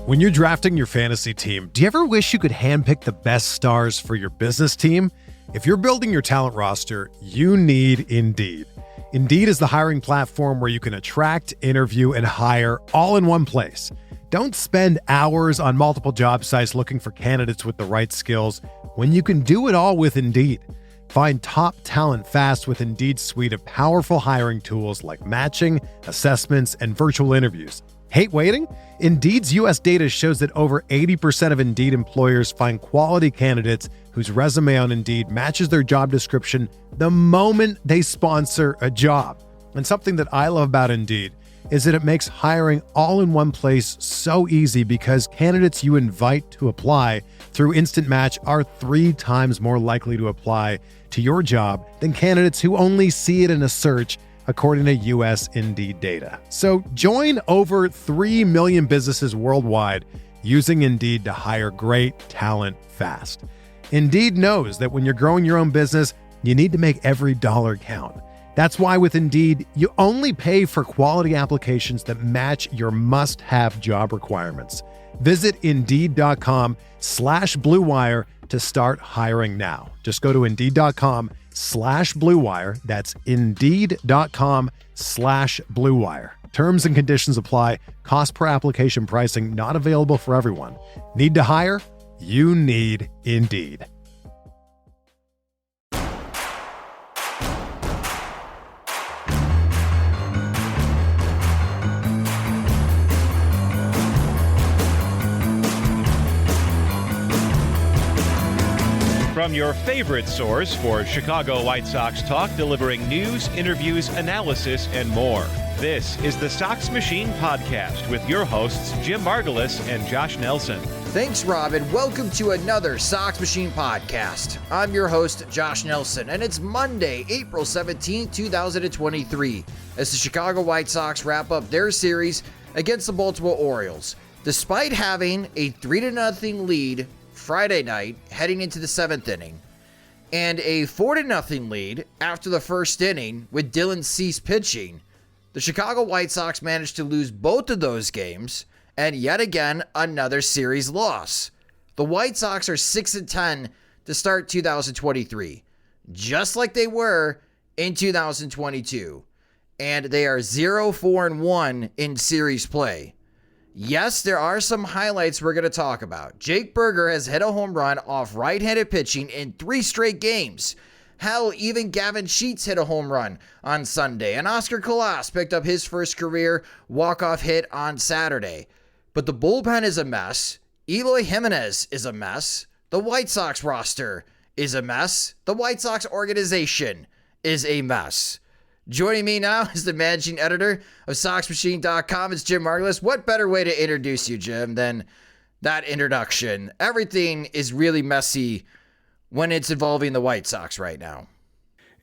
When you're drafting your fantasy team, do you ever wish you could handpick the best stars for your business team? If you're building your talent roster, you need Indeed. Indeed is the hiring platform where you can attract, interview, and hire all in one place. Don't spend hours on multiple job sites looking for candidates with the right skills when you can do it all with Indeed. Find top talent fast with Indeed's suite of powerful hiring tools like matching, assessments, and virtual interviews. Hate waiting? Indeed's U.S. data shows that over 80% of Indeed employers find quality candidates whose resume on Indeed matches their job description the moment they sponsor a job. And something that I love about Indeed is that it makes hiring all in one place so easy because candidates you invite to apply through Instant Match are 3 times more likely to apply to your job than candidates who only see it in a search, according to U.S. Indeed data. So join over 3 million businesses worldwide using Indeed to hire great talent fast. Indeed knows that when you're growing your own business, you need to make every dollar count. That's why with Indeed, you only pay for quality applications that match your must-have job requirements. Visit Indeed.com/Blue Wire to start hiring now. Just go to Indeed.com/Blue Wire. That's Indeed.com/Blue Wire. Terms and conditions apply. Cost per application pricing not available for everyone. Need to hire? You need Indeed. From your favorite source for Chicago White Sox talk, delivering news, interviews, analysis, and more. This is the Sox Machine podcast with your hosts, Jim Margulis and Josh Nelson. Thanks, Rob, and welcome to another Sox Machine podcast. I'm your host, Josh Nelson, and it's Monday, April 17, 2023, as the Chicago White Sox wrap up their series against the Baltimore Orioles. Despite having a 3-0 lead Friday night heading into the 7th inning and a 4-0 lead after the first inning with Dylan Cease pitching, the Chicago White Sox managed to lose both of those games and yet again another series loss. The White Sox are 6-10 to start 2023, just like they were in 2022, and they are 0-4-1 in series play. Yes, there are some highlights we're going to talk about. Jake Burger has hit a home run off right-handed pitching in 3 straight games. Hell, even Gavin Sheets hit a home run on Sunday, and Oscar Colas picked up his first career walk-off hit on Saturday. But the bullpen is a mess. Eloy Jimenez is a mess. The White Sox roster is a mess. The White Sox organization is a mess. Joining me now is the managing editor of SoxMachine.com. It's Jim Margulis. What better way to introduce you, Jim, than that introduction? Everything is really messy when it's involving the White Sox right now.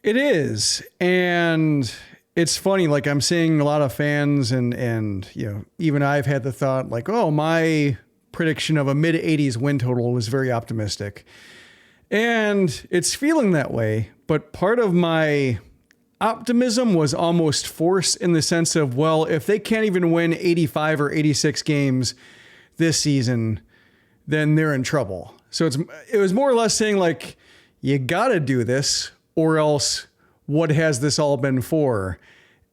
It is. And it's funny, like I'm seeing a lot of fans and you know, even I've had the thought like, oh, my prediction of a mid-80s win total was very optimistic. And it's feeling that way. But part of my optimism was almost forced in the sense of, well, if they can't even win 85 or 86 games this season, then they're in trouble. So it was more or less saying like, you got to do this or else what has this all been for?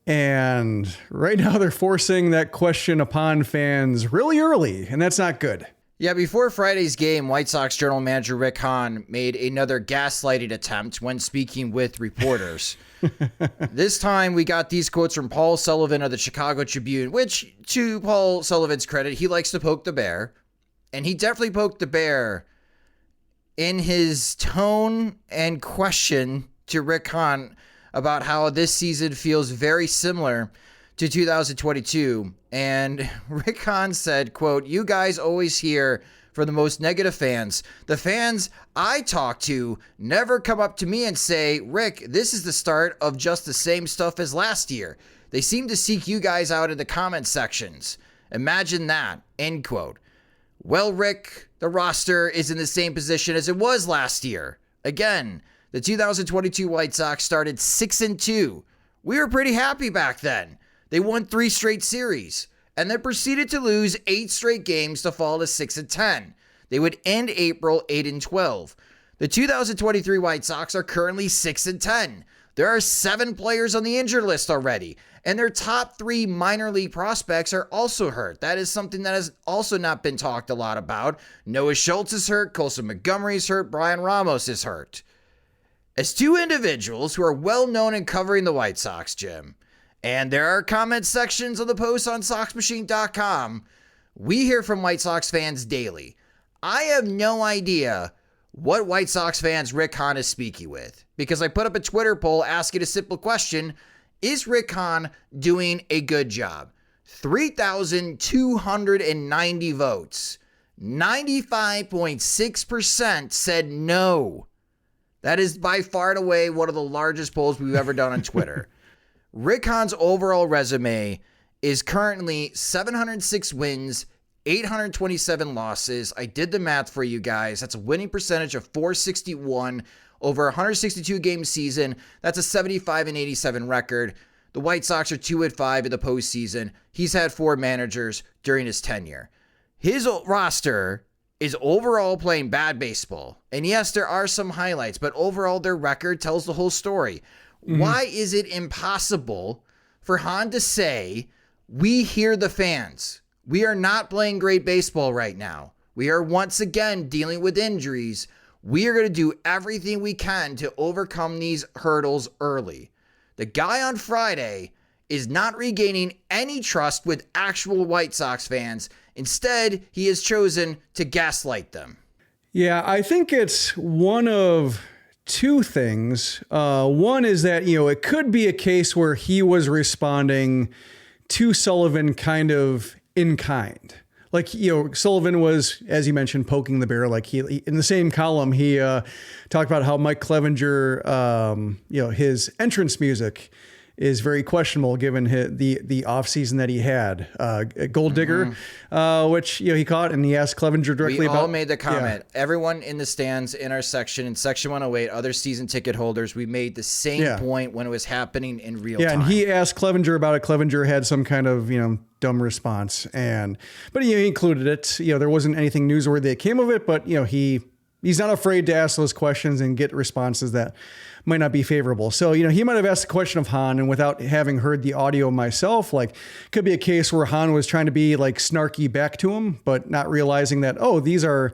And right now they're forcing that question upon fans really early, and that's not good. Yeah, before Friday's game, White Sox general manager Rick Hahn made another gaslighting attempt when speaking with reporters. This time we got these quotes from Paul Sullivan of the Chicago Tribune, which, to Paul Sullivan's credit, he likes to poke the bear. And he definitely poked the bear in his tone and question to Rick Hahn about how this season feels very similar to 2022. And Rick Hahn said, quote, "You guys always hear from the most negative fans. The fans I talk to never come up to me and say, Rick, this is the start of just the same stuff as last year. They seem to seek you guys out in the comment sections. Imagine that," end quote. Well, Rick, the roster is in the same position as it was last year. Again, the 2022 White Sox started 6-2. We were pretty happy back then. They won 3 straight series. and then proceeded to lose 8 straight games to fall to 6-10. They would end April 8-12. The 2023 White Sox are currently 6-10. There are 7 players on the injured list already, and their top 3 minor league prospects are also hurt. That is something that has also not been talked a lot about. Noah Schultz is hurt, Colson Montgomery is hurt, Brian Ramos is hurt. As 2 individuals who are well known in covering the White Sox, Jim, and there are comment sections of the posts on SoxMachine.com, we hear from White Sox fans daily. I have no idea what White Sox fans Rick Hahn is speaking with, because I put up a Twitter poll asking a simple question: is Rick Hahn doing a good job? 3,290 votes. 95.6% said no. That is by far and away one of the largest polls we've ever done on Twitter. Rick Hahn's overall resume is currently 706 wins, 827 losses. I did the math for you guys. That's a winning percentage of .461 over a 162 game season. That's a 75-87 record. The White Sox are 2-5 in the postseason. He's had 4 managers during his tenure. His roster is overall playing bad baseball. And yes, there are some highlights, but overall their record tells the whole story. Why is it impossible for Hahn to say, we hear the fans? We are not playing great baseball right now. We are once again dealing with injuries. We are going to do everything we can to overcome these hurdles early. The guy on Friday is not regaining any trust with actual White Sox fans. Instead, he has chosen to gaslight them. Yeah, I think it's one of 2 things. One is that, it could be a case where he was responding to Sullivan kind of in kind. Like, Sullivan was, as you mentioned, poking the bear. Like he in the same column, he talked about how Mike Clevenger, his entrance music is very questionable given the offseason that he had. Gold Digger, which he caught, and he asked Clevenger directly about. We all made the comment. Yeah. Everyone in the stands in our section, in section 108, other season ticket holders, we made the same point when it was happening in real time. Yeah, and he asked Clevenger about it. Clevenger had some kind of, dumb response, but he included it. There wasn't anything newsworthy that came of it, but he's not afraid to ask those questions and get responses that might not be favorable. So, he might have asked the question of Hahn, and without having heard the audio myself, could be a case where Hahn was trying to be snarky back to him, but not realizing that, these are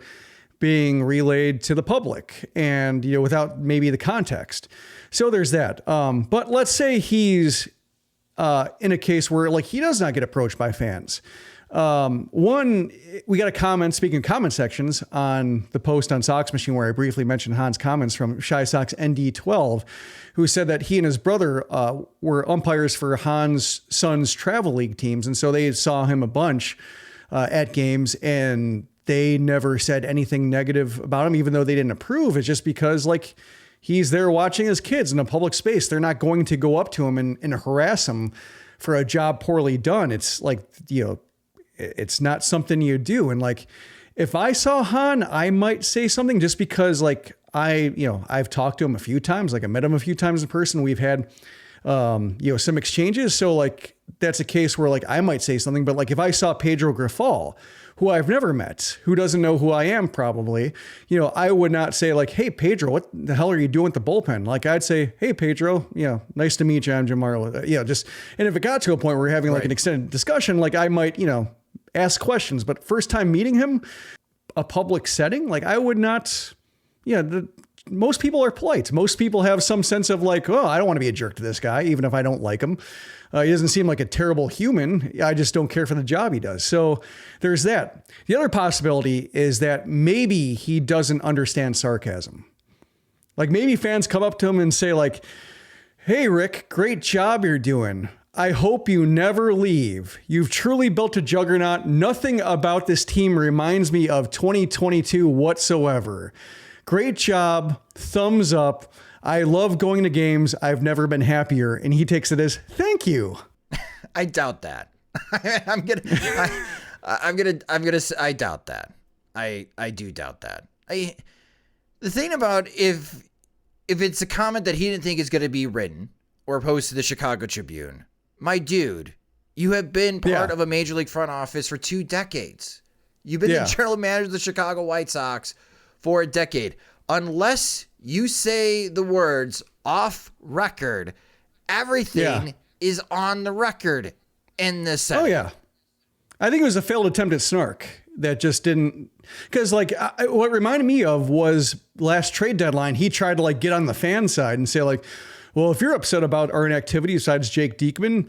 being relayed to the public and, without maybe the context. So there's that. But let's say he's in a case where he does not get approached by fans. One, we got a comment, speaking of comment sections, on the post on Sox Machine where I briefly mentioned Hahn's comments from Shy Sox ND12, who said that he and his brother were umpires for Hahn's son's travel league teams. And so they saw him a bunch at games, and they never said anything negative about him, even though they didn't approve. It's just because he's there watching his kids in a public space. They're not going to go up to him and harass him for a job poorly done. It's it's not something you do. And if I saw Hahn, I might say something just because I've talked to him a few times, I met him a few times in person. We've had, some exchanges. So that's a case where I might say something, but if I saw Pedro Grifol, who I've never met, who doesn't know who I am probably, I would not say hey, Pedro, what the hell are you doing at the bullpen? I'd say, hey, Pedro, nice to meet you. I'm Jim Marlowe. And if it got to a point where we're having an extended discussion, I might, ask questions, but first time meeting him, a public setting, I would not, most people are polite. Most people have some sense of I don't want to be a jerk to this guy, even if I don't like him. He doesn't seem like a terrible human. I just don't care for the job he does. So there's that. The other possibility is that maybe he doesn't understand sarcasm. Maybe fans come up to him and say hey, Rick, great job you're doing. I hope you never leave. You've truly built a juggernaut. Nothing about this team reminds me of 2022 whatsoever. Great job. Thumbs up. I love going to games. I've never been happier. And he takes it as thank you. I doubt that. I doubt that. I do doubt that. The thing about if it's a comment that he didn't think is going to be written or posted to the Chicago Tribune, my dude, You have been part of a major league front office for 2 decades. You've been the general manager of the Chicago White Sox for a decade. Unless you say the words off record, everything is on the record in this setting. Oh, yeah. I think it was a failed attempt at snark that just didn't, because like what reminded me of was last trade deadline, he tried to like get on the fan side and say like, well, if you're upset about our inactivity besides Jake Diekman,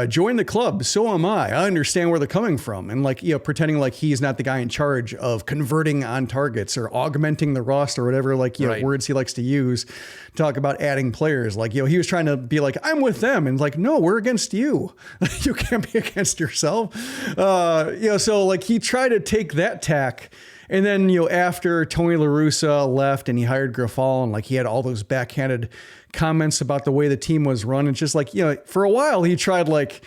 join the club. So am I. I understand where they're coming from. And like, pretending like he's not the guy in charge of converting on targets or augmenting the roster or whatever, like, words he likes to use, talk about adding players. Like, he was trying to be like, I'm with them. And like, no, we're against you. You can't be against yourself. So like he tried to take that tack. And then, after Tony La Russa left and he hired Grifol and like he had all those backhanded comments about the way the team was run. It's just like, for a while he tried like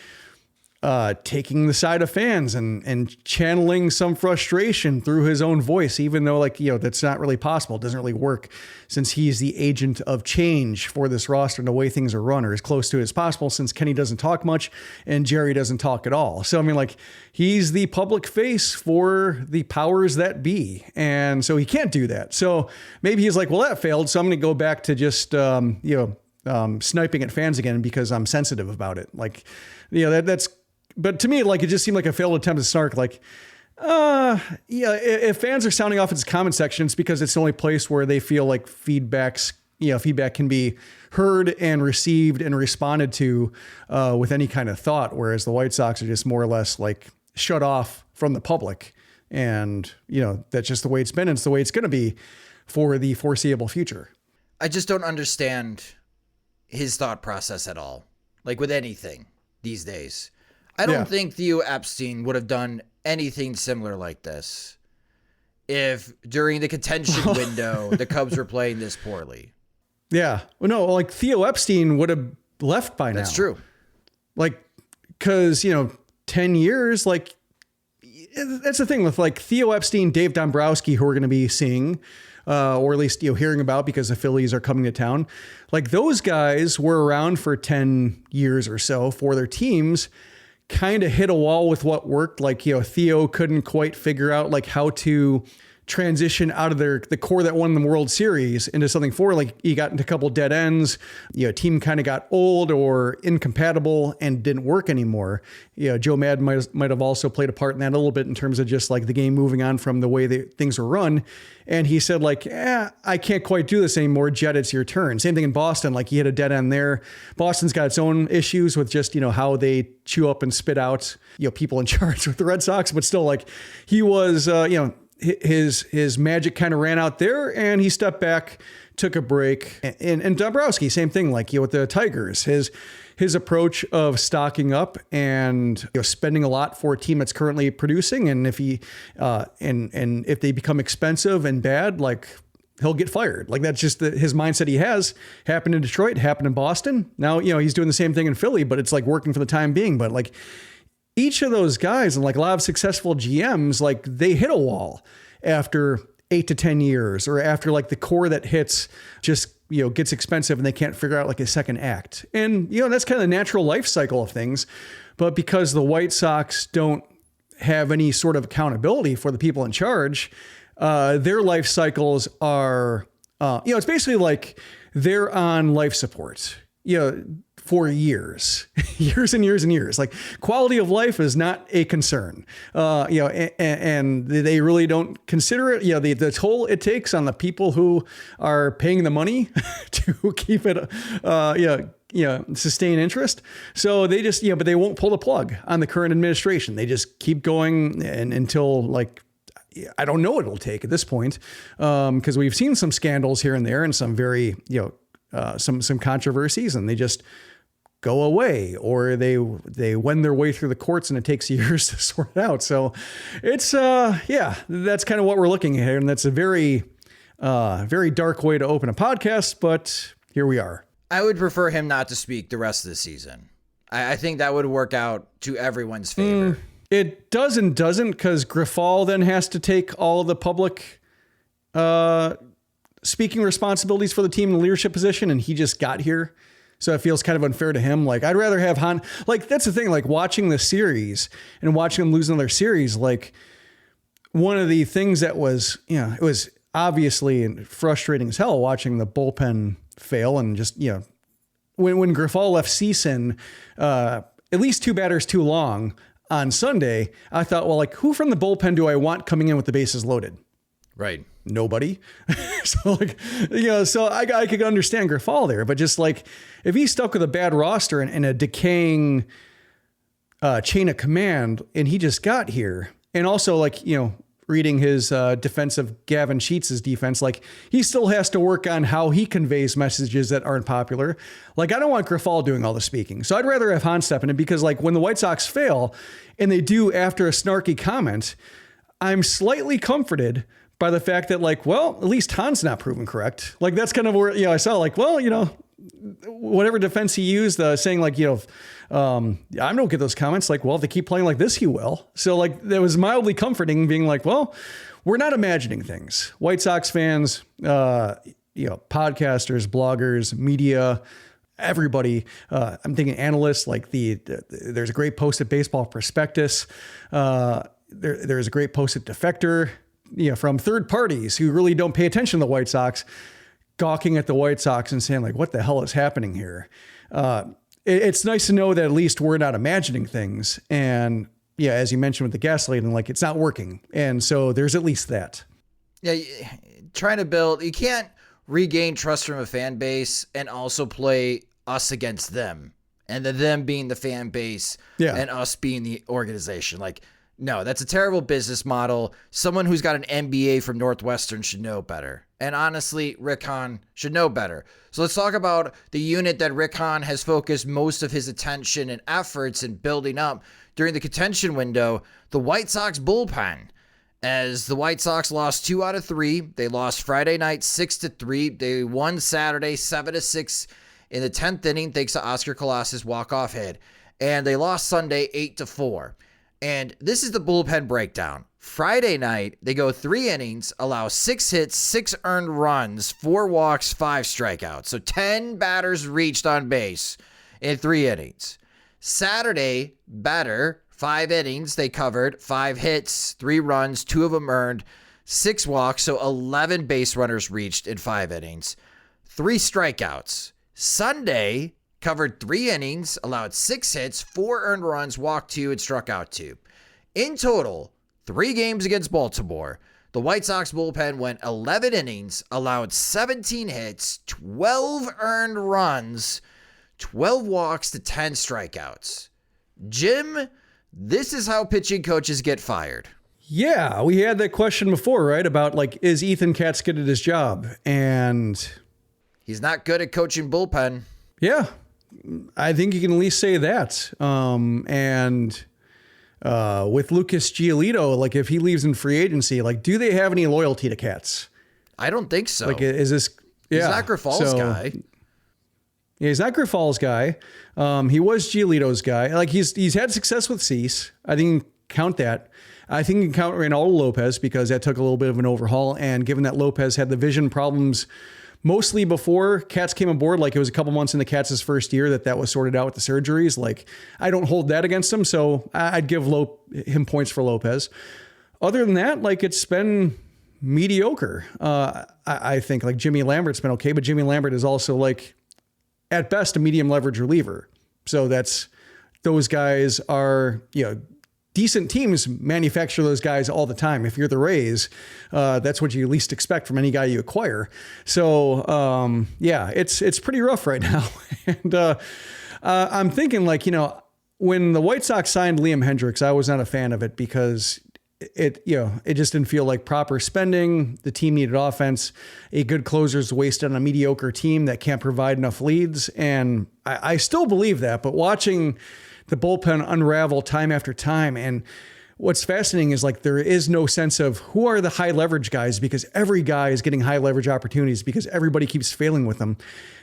taking the side of fans and channeling some frustration through his own voice, even though like, that's not really possible. It doesn't really work since he's the agent of change for this roster and the way things are run, or as close to it as possible, since Kenny doesn't talk much and Jerry doesn't talk at all. So, I mean, like he's the public face for the powers that be. And so he can't do that. So maybe he's like, well, that failed. So I'm going to go back to just, sniping at fans again because I'm sensitive about it. Like, that's, but to me, like, it just seemed like a failed attempt to snark. Like, if fans are sounding off its comment section, it's because it's the only place where they feel like feedback can be heard and received and responded to with any kind of thought. Whereas the White Sox are just more or less like shut off from the public. And, that's just the way it's been. And it's the way it's going to be for the foreseeable future. I just don't understand his thought process at all. Like with anything these days. I don't think Theo Epstein would have done anything similar like this if during the contention window the Cubs were playing this poorly. Yeah. Well, no, like Theo Epstein would have left by now. That's true. Like, because, 10 years, like, that's the thing with like Theo Epstein, Dave Dombrowski, who we're going to be seeing, or at least, hearing about because the Phillies are coming to town. Like those guys were around for 10 years or so for their teams, kind of hit a wall with what worked. Like, Theo couldn't quite figure out like how to transition out of the core that won the World Series into something for, like, he got into a couple dead ends. Team kind of got old or incompatible and didn't work anymore. Joe Madden might have also played a part in that a little bit in terms of just like the game moving on from the way things were run. And he said like, I can't quite do this anymore. Jed, it's your turn. Same thing in Boston. Like he hit a dead end there. Boston's got its own issues with just, how they chew up and spit out, people in charge with the Red Sox, but still like he was, his magic kind of ran out there and he stepped back, took a break. And Dombrowski, same thing, like, with the Tigers, his approach of stocking up and spending a lot for a team that's currently producing. And if he, and if they become expensive and bad, like he'll get fired. Like that's just his mindset he has. Happened in Detroit, happened in Boston. Now, he's doing the same thing in Philly, but it's like working for the time being. But like, each of those guys and like a lot of successful GMs, like they hit a wall after 8 to 10 years or after like the core that hits just, gets expensive and they can't figure out like a second act. And, that's kind of the natural life cycle of things. But because the White Sox don't have any sort of accountability for the people in charge, their life cycles are, it's basically like they're on life support, for years and years and years. Like quality of life is not a concern, and they really don't consider it. The toll it takes on the people who are paying the money to keep it, sustain interest. So they just, but they won't pull the plug on the current administration. They just keep going and until like, I don't know what it'll take at this point. Cause we've seen some scandals here and there and some very, some controversies, and they just go away, or they wend their way through the courts and it takes years to sort it out. So it's, that's kind of what we're looking at here. And that's a very, very dark way to open a podcast, but here we are. I would prefer him not to speak the rest of the season. I think that would work out to everyone's favor. It doesn't, because Grifol then has to take all the public speaking responsibilities for the team in the leadership position, and he just got here So it feels kind of unfair to him. Like, I'd rather have Hahn. Like, that's the thing, like watching the series and watching them lose another series. Like, one of the things that was, it was obviously frustrating as hell watching the bullpen fail, and just, when Grifol left Ceason, at least 2 batters too long on Sunday, I thought, well, like, who from the bullpen do I want coming in with the bases loaded? Right. Nobody. So like, so I could understand Grifol there, but just like, if he's stuck with a bad roster and a decaying chain of command, and he just got here, and also like, reading his defensive Gavin Sheets' defense, like, he still has to work on how he conveys messages that aren't popular. Like, I don't want Grifol doing all the speaking. So I'd rather have Hahn step in it, because like when the White Sox fail and they do after a snarky comment, I'm slightly comforted by the fact that, like, well, at least Hahn's not proven correct. Like, that's kind of where, I saw like, well, whatever defense he used, saying like, I don't get those comments. Like, well, if they keep playing like this, he will. So like, that was mildly comforting, being like, well, we're not imagining things. White Sox fans, podcasters, bloggers, media, everybody. I'm thinking analysts, like there's a great post at Baseball Prospectus. There's a great post at Defector, from third parties who really don't pay attention to the White Sox, gawking at the White Sox and saying like, what the hell is happening here? It's nice to know that at least we're not imagining things. And yeah, as you mentioned with the gaslighting, like, it's not working. And so there's at least that. Yeah. Trying to build, you can't regain trust from a fan base and also play us against them, and them being the fan base and us being the organization. Like, no, that's a terrible business model. Someone who's got an MBA from Northwestern should know better. And honestly, Rick Hahn should know better. So let's talk about the unit that Rick Hahn has focused most of his attention and efforts in building up during the contention window, the White Sox bullpen. As the White Sox lost 2 out of 3, they lost Friday night 6-3. They won Saturday 7-6 in the 10th inning, thanks to Oscar Colas's walk-off hit. And they lost Sunday 8-4. And this is the bullpen breakdown. Friday night, they go 3 innings, allow 6 hits, 6 earned runs, 4 walks, 5 strikeouts. So 10 batters reached on base in 3 innings. Saturday, better, 5 innings. They covered 5 hits, 3 runs, 2 of them earned, 6 walks. So 11 base runners reached in 5 innings, 3 strikeouts. Sunday, covered 3 innings, allowed 6 hits, 4 earned runs, walked 2, and struck out 2. In total, 3 games against Baltimore, the White Sox bullpen went 11 innings, allowed 17 hits, 12 earned runs, 12 walks to 10 strikeouts. Jim, this is how pitching coaches get fired. Yeah, we had that question before, right? About like, is Ethan Katz good at his job? And he's not good at coaching bullpen. Yeah, I think you can at least say that. And with Lucas Giolito, like, if he leaves in free agency, like, do they have any loyalty to Katz? I don't think so. Like, is this? Yeah, he's not Grifol's guy. Yeah, he's not Grifol's guy. He was Giolito's guy. Like, he's had success with Cease. I think you can count that. I think you can count Reynaldo Lopez, because that took a little bit of an overhaul. And given that Lopez had the vision problems mostly before Katz came aboard, like, it was a couple months into Katz's first year that was sorted out with the surgeries. Like, I don't hold that against him, so I'd give him points for Lopez. Other than that, like, it's been mediocre. I think, like, Jimmy Lambert's been okay, but Jimmy Lambert is also, like, at best, a medium leverage reliever. So those guys are, decent teams manufacture those guys all the time. If you're the Rays, that's what you least expect from any guy you acquire. So, yeah, it's pretty rough right now. And I'm thinking, like, when the White Sox signed Liam Hendriks, I was not a fan of it, because it just didn't feel like proper spending. The team needed offense. A good closer is wasted on a mediocre team that can't provide enough leads. And I still believe that, but watching the bullpen unravel time after time. And what's fascinating is, like, there is no sense of who are the high leverage guys, because every guy is getting high leverage opportunities because everybody keeps failing with them.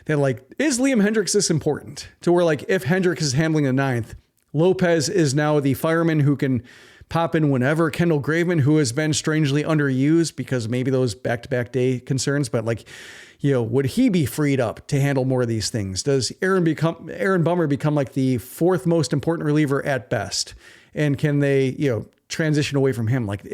They're like, is Liam Hendriks this important? To where, like, if Hendriks is handling the ninth, Lopez is now the fireman who can pop in whenever. Kendall Graveman, who has been strangely underused because maybe those back-to-back day concerns, but like, would he be freed up to handle more of these things? Does Aaron Bummer become like the fourth most important reliever at best? And can they, transition away from him? Like,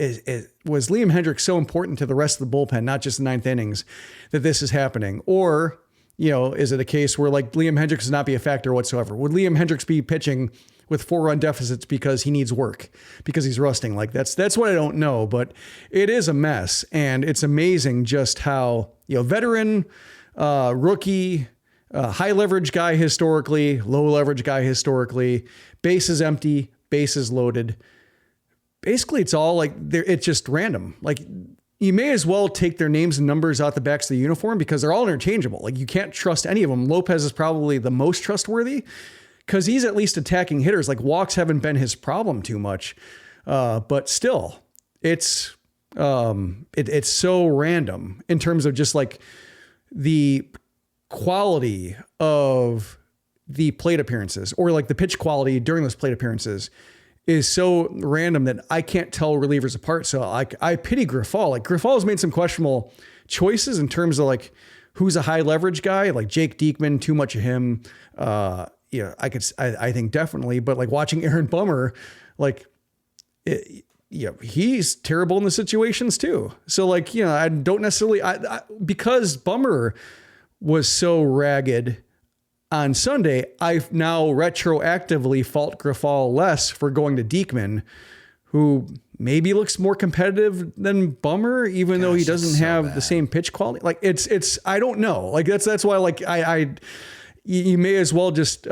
was Liam Hendriks so important to the rest of the bullpen, not just the ninth innings, that this is happening? Or, is it a case where like Liam Hendriks does not be a factor whatsoever? Would Liam Hendriks be pitching with 4-run deficits because he needs work, because he's rusting? Like that's what I don't know, but it is a mess. And it's amazing just how, veteran, rookie, high leverage guy historically, low leverage guy historically, bases empty, bases loaded. Basically, it's all like it's just random. Like you may as well take their names and numbers out the backs of the uniform because they're all interchangeable. Like you can't trust any of them. Lopez is probably the most trustworthy because he's at least attacking hitters. Like walks haven't been his problem too much, but still, it's so random in terms of just like the quality of the plate appearances or like the pitch quality during those plate appearances is so random that I can't tell relievers apart. So I pity Grifol. Like Grifol's made some questionable choices in terms of like who's a high leverage guy, like Jake Diekman, too much of him. I think definitely, but like watching Aaron Bummer, like he's terrible in the situations too. So like, I don't necessarily, because Bummer was so ragged on Sunday, I now retroactively fault Grifol less for going to Diekman, who maybe looks more competitive than Bummer, even though he doesn't have the same pitch quality. Like it's, I don't know. Like that's why like you may as well just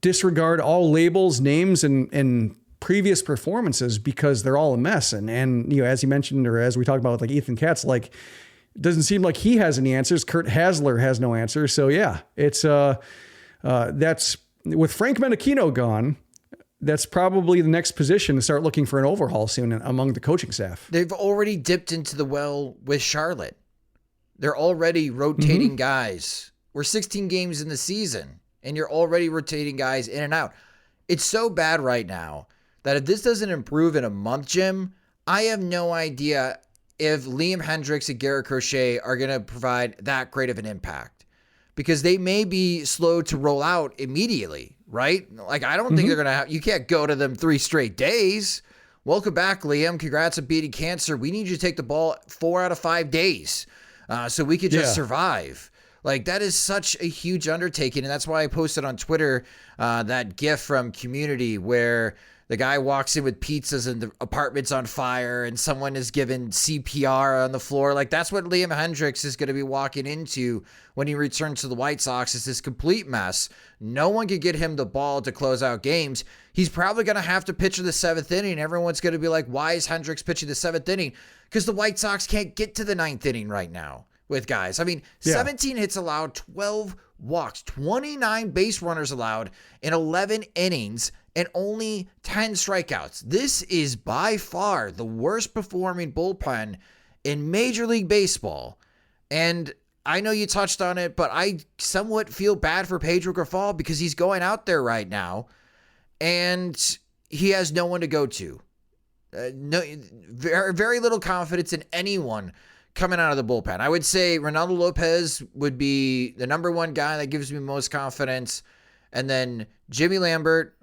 disregard all labels, names, and previous performances because they're all a mess. And as you mentioned, or as we talked about with like Ethan Katz, like it doesn't seem like he has any answers. Kurt Hasler has no answers. So yeah, it's that's with Frank Menachino gone. That's probably the next position to start looking for an overhaul soon among the coaching staff. They've already dipped into the well with Charlotte. They're already rotating guys. We're 16 games in the season, and you're already rotating guys in and out. It's so bad right now that if this doesn't improve in a month, Jim, I have no idea if Liam Hendriks and Garrett Crochet are going to provide that great of an impact, because they may be slow to roll out immediately, right? Like, I don't think they're going to have, you can't go to them 3 straight days. Welcome back, Liam. Congrats on beating cancer. We need you to take the ball 4 out of 5 days so we could just survive. Like, that is such a huge undertaking. And that's why I posted on Twitter that GIF from Community where the guy walks in with pizzas and the apartment's on fire and someone is given CPR on the floor. Like, that's what Liam Hendriks is going to be walking into when he returns to the White Sox, is this complete mess. No one can get him the ball to close out games. He's probably going to have to pitch in the 7th inning. Everyone's going to be like, why is Hendriks pitching the 7th inning? Because the White Sox can't get to the 9th inning right now with guys. I mean, 17 hits allowed, 12 walks, 29 base runners allowed in 11 innings, and only 10 strikeouts. This is by far the worst performing bullpen in Major League Baseball. And I know you touched on it, but I somewhat feel bad for Pedro Grifol because he's going out there right now and he has no one to go to. Very little confidence in anyone coming out of the bullpen. I would say Ronaldo Lopez would be the number one guy that gives me most confidence. And then Jimmy Lambert,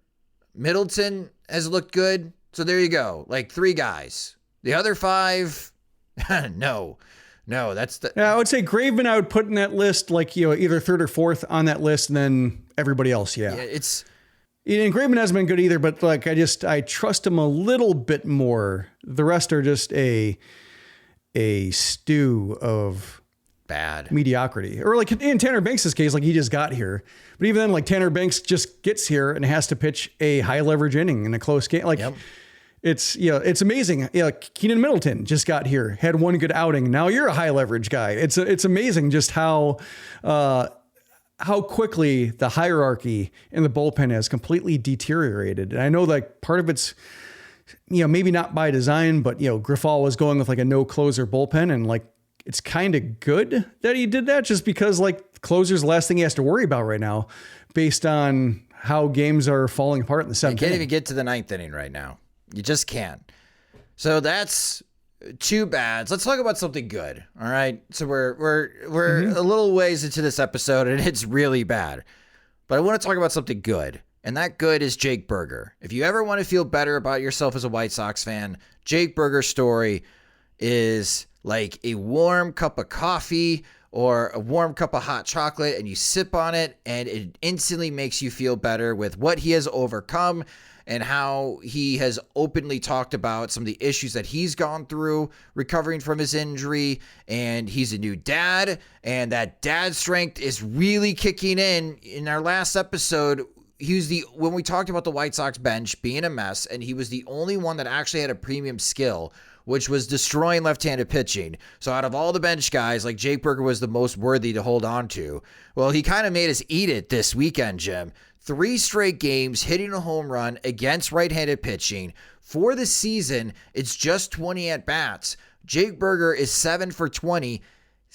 Middleton has looked good. So there you go. Like 3 guys. The other 5, no, that's the... Yeah, I would say Graveman, I would put in that list, like, either 3rd or 4th on that list, and then everybody else. Yeah, it's... And Graveman hasn't been good either, but like, I trust him a little bit more. The rest are just a stew of bad mediocrity. Or like in Tanner Banks' case, like he just got here. But even then, like Tanner Banks just gets here and has to pitch a high leverage inning in a close game. Like it's amazing. Yeah, Keenan Middleton just got here, had one good outing. Now you're a high leverage guy. It's amazing just how quickly the hierarchy in the bullpen has completely deteriorated. And I know like part of it's, maybe not by design, but Grifol was going with like a no closer bullpen, and like it's kind of good that he did that, just because like closer's the last thing he has to worry about right now, based on how games are falling apart in the 7th. He can't even get to the 9th inning right now. You just can't. So that's too bad. Let's talk about something good. All right. So we're a little ways into this episode and it's really bad. But I want to talk about something good. And that good is Jake Burger. If you ever want to feel better about yourself as a White Sox fan, Jake Burger's story is like a warm cup of coffee or a warm cup of hot chocolate, and you sip on it and it instantly makes you feel better with what he has overcome and how he has openly talked about some of the issues that he's gone through recovering from his injury. And he's a new dad, and that dad strength is really kicking in. In our last episode, when we talked about the White Sox bench being a mess, and he was the only one that actually had a premium skill, which was destroying left-handed pitching. So out of all the bench guys, like, Jake Burger was the most worthy to hold on to. Well, he kind of made us eat it this weekend, Jim. 3 straight games hitting a home run against right-handed pitching. For the season, it's just 20 at-bats. Jake Burger is 7 for 20.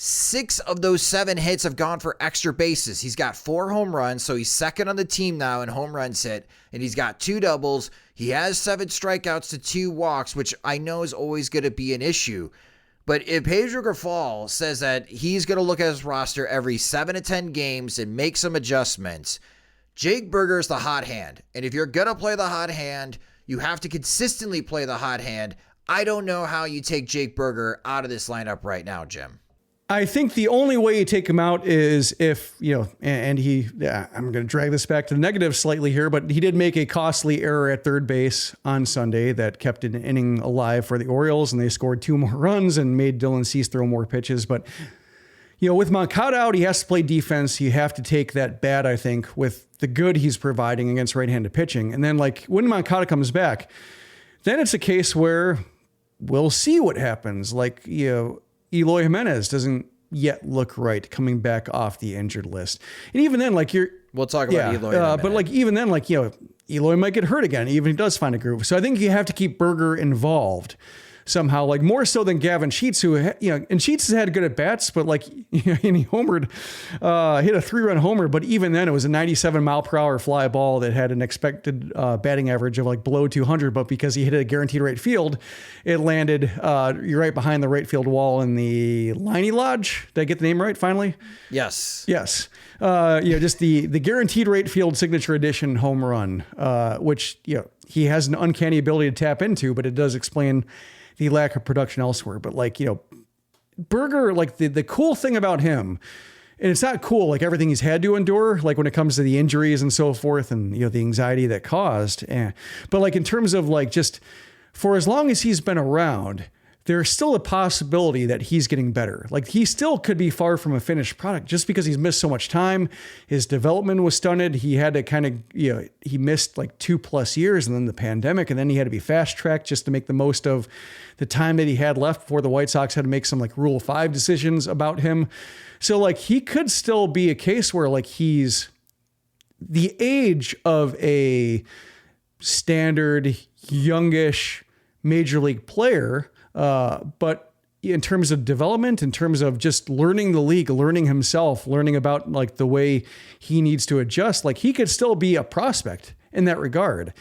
6 of those 7 hits have gone for extra bases. He's got 4 home runs, so he's second on the team now in home runs hit, and he's got 2 doubles. He has 7 strikeouts to 2 walks, which I know is always going to be an issue. But if Pedro Grifol says that he's going to look at his roster every 7 to 10 games and make some adjustments, Jake Burger is the hot hand. And if you're going to play the hot hand, you have to consistently play the hot hand. I don't know how you take Jake Burger out of this lineup right now, Jim. I think the only way you take him out is if, I'm going to drag this back to the negative slightly here, but he did make a costly error at third base on Sunday that kept an inning alive for the Orioles, and they scored 2 more runs and made Dylan Cease throw more pitches. But, with Moncada out, he has to play defense. You have to take that bad, I think, with the good he's providing against right-handed pitching. And then, when Moncada comes back, then it's a case where we'll see what happens. Eloy Jimenez doesn't yet look right coming back off the injured list. And even then, we'll talk about Eloy in a minute. But even then, Eloy might get hurt again, even if he does find a groove. So I think you have to keep Burger involved somehow, more so than Gavin Sheets, who, and Sheets has had good at bats, but and he homered, hit a 3-run homer. But even then, it was a 97 mile per hour fly ball that had an expected batting average of below 200. But because he hit a guaranteed right field, it landed right behind the right field wall in the Liney Lodge. Did I get the name right finally? Yes. Just the guaranteed right field signature edition home run, which, he has an uncanny ability to tap into, but it does explain the lack of production elsewhere. But Burger, the cool thing about him, and it's not cool, everything he's had to endure, when it comes to the injuries and so forth and, the anxiety that caused. But in terms of just for as long as he's been around, there's still a possibility that he's getting better. He still could be far from a finished product just because he's missed so much time. His development was stunted. He had to he missed 2+ years and then the pandemic, and then he had to be fast tracked just to make the most of the time that he had left before the White Sox had to make some Rule 5 decisions about him. So he could still be a case where he's the age of a standard youngish major league player. But in terms of development, in terms of just learning the league, learning himself, learning about the way he needs to adjust, he could still be a prospect in that regard.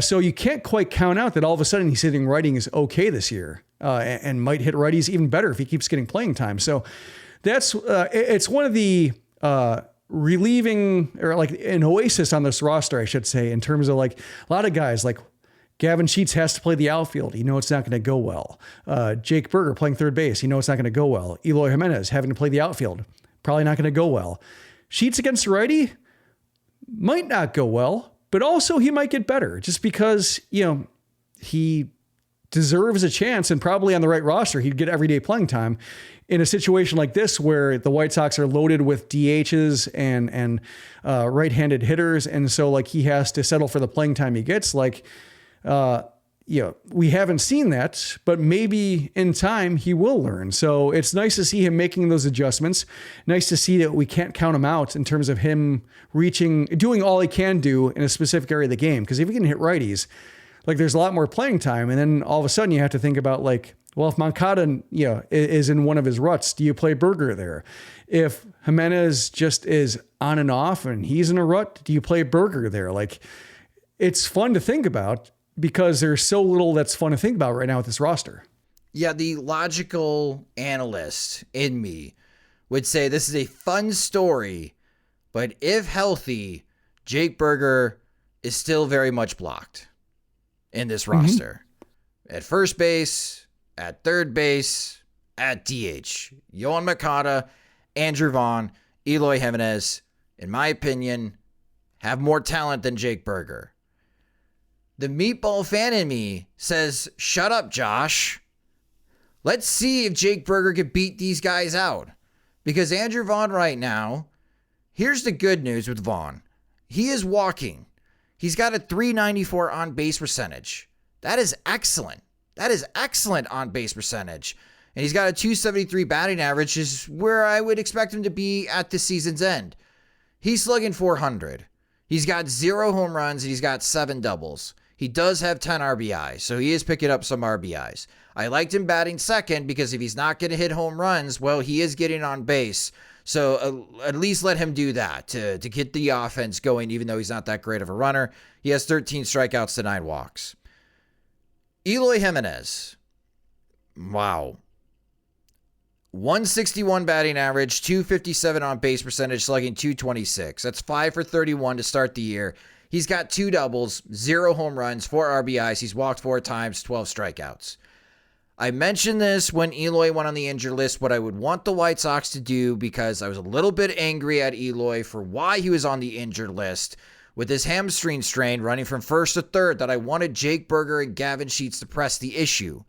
So you can't quite count out that all of a sudden he's hitting righting is okay this year, and might hit righties even better if he keeps getting playing time. So that's, it's one of the, relieving or an oasis on this roster, I should say, in terms of a lot of guys Gavin Sheets has to play the outfield. It's not going to go well. Jake Burger playing third base. It's not going to go well. Eloy Jimenez having to play the outfield. Probably not going to go well. Sheets against righty might not go well, but also he might get better just because, he deserves a chance, and probably on the right roster, he'd get everyday playing time in a situation like this where the White Sox are loaded with DHs and right-handed hitters. And so he has to settle for the playing time he gets. We haven't seen that, but maybe in time he will learn. So it's nice to see him making those adjustments. Nice to see that we can't count him out in terms of him doing all he can do in a specific area of the game. Because if he can hit righties, there's a lot more playing time. And then all of a sudden you have to think about if Moncada, is in one of his ruts, do you play Burger there? If Jimenez just is on and off and he's in a rut, do you play Burger there? It's fun to think about. because there's so little that's fun to think about right now with this roster. Yeah, the logical analyst in me would say this is a fun story, but if healthy, Jake Burger is still very much blocked in this roster. At first base, at third base, at DH. Yohan Moncada, Andrew Vaughn, Eloy Jimenez, in my opinion, have more talent than Jake Burger. The meatball fan in me says, shut up, Josh. Let's see if Jake Burger can beat these guys out. Because Andrew Vaughn right now, here's the good news with Vaughn. He is walking. He's got a .394 on base percentage. That is excellent. That is excellent on base percentage. And he's got a .273 batting average, is where I would expect him to be at the season's end. He's slugging .400. He's got 0 home runs and he's got 7 doubles. He does have 10 RBIs, so he is picking up some RBIs. I liked him batting second because if he's not going to hit home runs, well, he is getting on base. So at least let him do that to get the offense going, even though he's not that great of a runner. He has 13 strikeouts to 9 walks. Eloy Jimenez. Wow. 161 batting average, 257 on base percentage, slugging .226. That's 5 for 31 to start the year. He's got 2 doubles, 0 home runs, 4 RBIs. He's walked 4 times, 12 strikeouts. I mentioned this when Eloy went on the injured list, what I would want the White Sox to do, because I was a little bit angry at Eloy for why he was on the injured list with his hamstring strain running from first to third, that I wanted Jake Burger and Gavin Sheets to press the issue.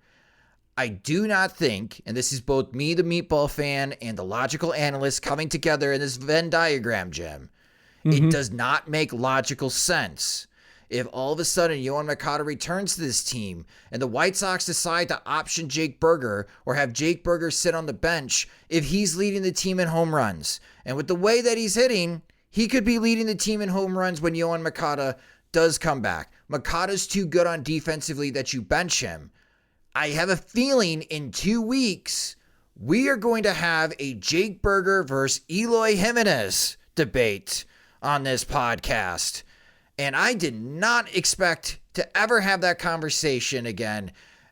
I do not think, and this is both me, the meatball fan, and the logical analyst coming together in this Venn diagram, Jim. It does not make logical sense if all of a sudden Yohan Moncada returns to this team and the White Sox decide to option Jake Burger or have Jake Burger sit on the bench if he's leading the team in home runs. And with the way that he's hitting, he could be leading the team in home runs when Yohan Moncada does come back. Moncada's too good on defensively that you bench him. I have a feeling in 2 weeks, we are going to have a Jake Burger versus Eloy Jimenez debate on this podcast. And I did not expect to ever have that conversation again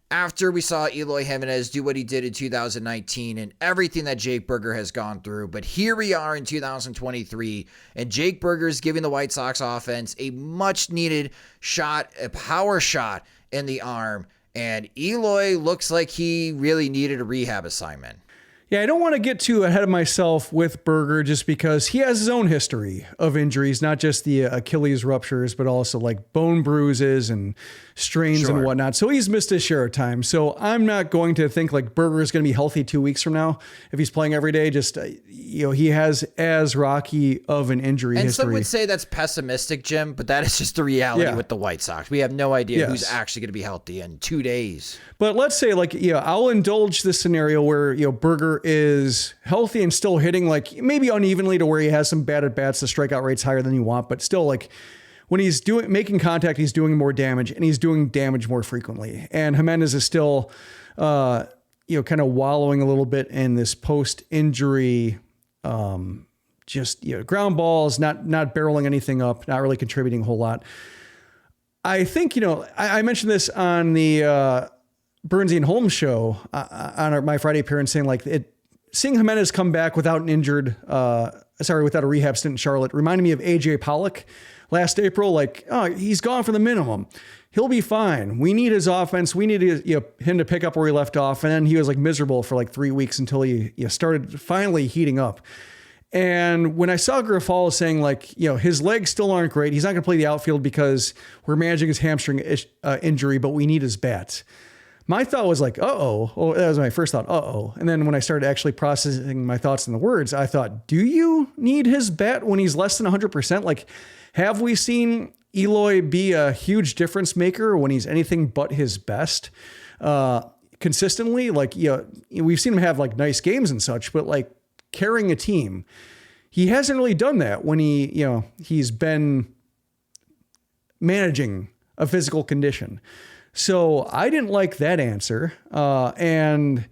after we saw Eloy Jimenez do what he did in 2019 and everything that Jake Burger has gone through. But here we are in 2023, and Jake Burger is giving the White Sox offense a much needed shot, a power shot in the arm. And Eloy looks like he really needed a rehab assignment. Yeah, I don't want to get too ahead of myself with Burger just because he has his own history of injuries, not just the Achilles ruptures, but also like bone bruises and strains and whatnot. So he's missed his share of time. So I'm not going to think like Burger is going to be healthy 2 weeks from now if he's playing every day. Just, he has as rocky of an injury history. And some would say that's pessimistic, Jim, but that is just the reality with the White Sox. We have no idea who's actually going to be healthy in 2 days. But let's say I'll indulge this scenario where, Burger is healthy and still hitting like maybe unevenly to where he has some bad at bats. The strikeout rate's higher than you want, but still like when he's making contact, he's doing more damage and he's doing damage more frequently. And Jimenez is still, kind of wallowing a little bit in this post-injury, ground balls, not barreling anything up, not really contributing a whole lot. I think, I mentioned this on the, Burnsy and Holmes show on my Friday appearance, saying seeing Jimenez come back without without a rehab stint in Charlotte reminded me of AJ Pollock last April. He's gone for the minimum. He'll be fine. We need his offense. We need him to pick up where he left off. And then he was miserable for 3 weeks until he started finally heating up. And when I saw Grifol saying his legs still aren't great, he's not going to play the outfield because we're managing his hamstring injury, but we need his bat. My thought was uh-oh. Oh, that was my first thought, uh-oh. And then when I started actually processing my thoughts in the words, I thought, do you need his bat when he's less than 100%? Have we seen Eloy be a huge difference maker when he's anything but his best consistently? We've seen him have nice games and such, but carrying a team, he hasn't really done that when he's been managing a physical condition. So I didn't like that answer. And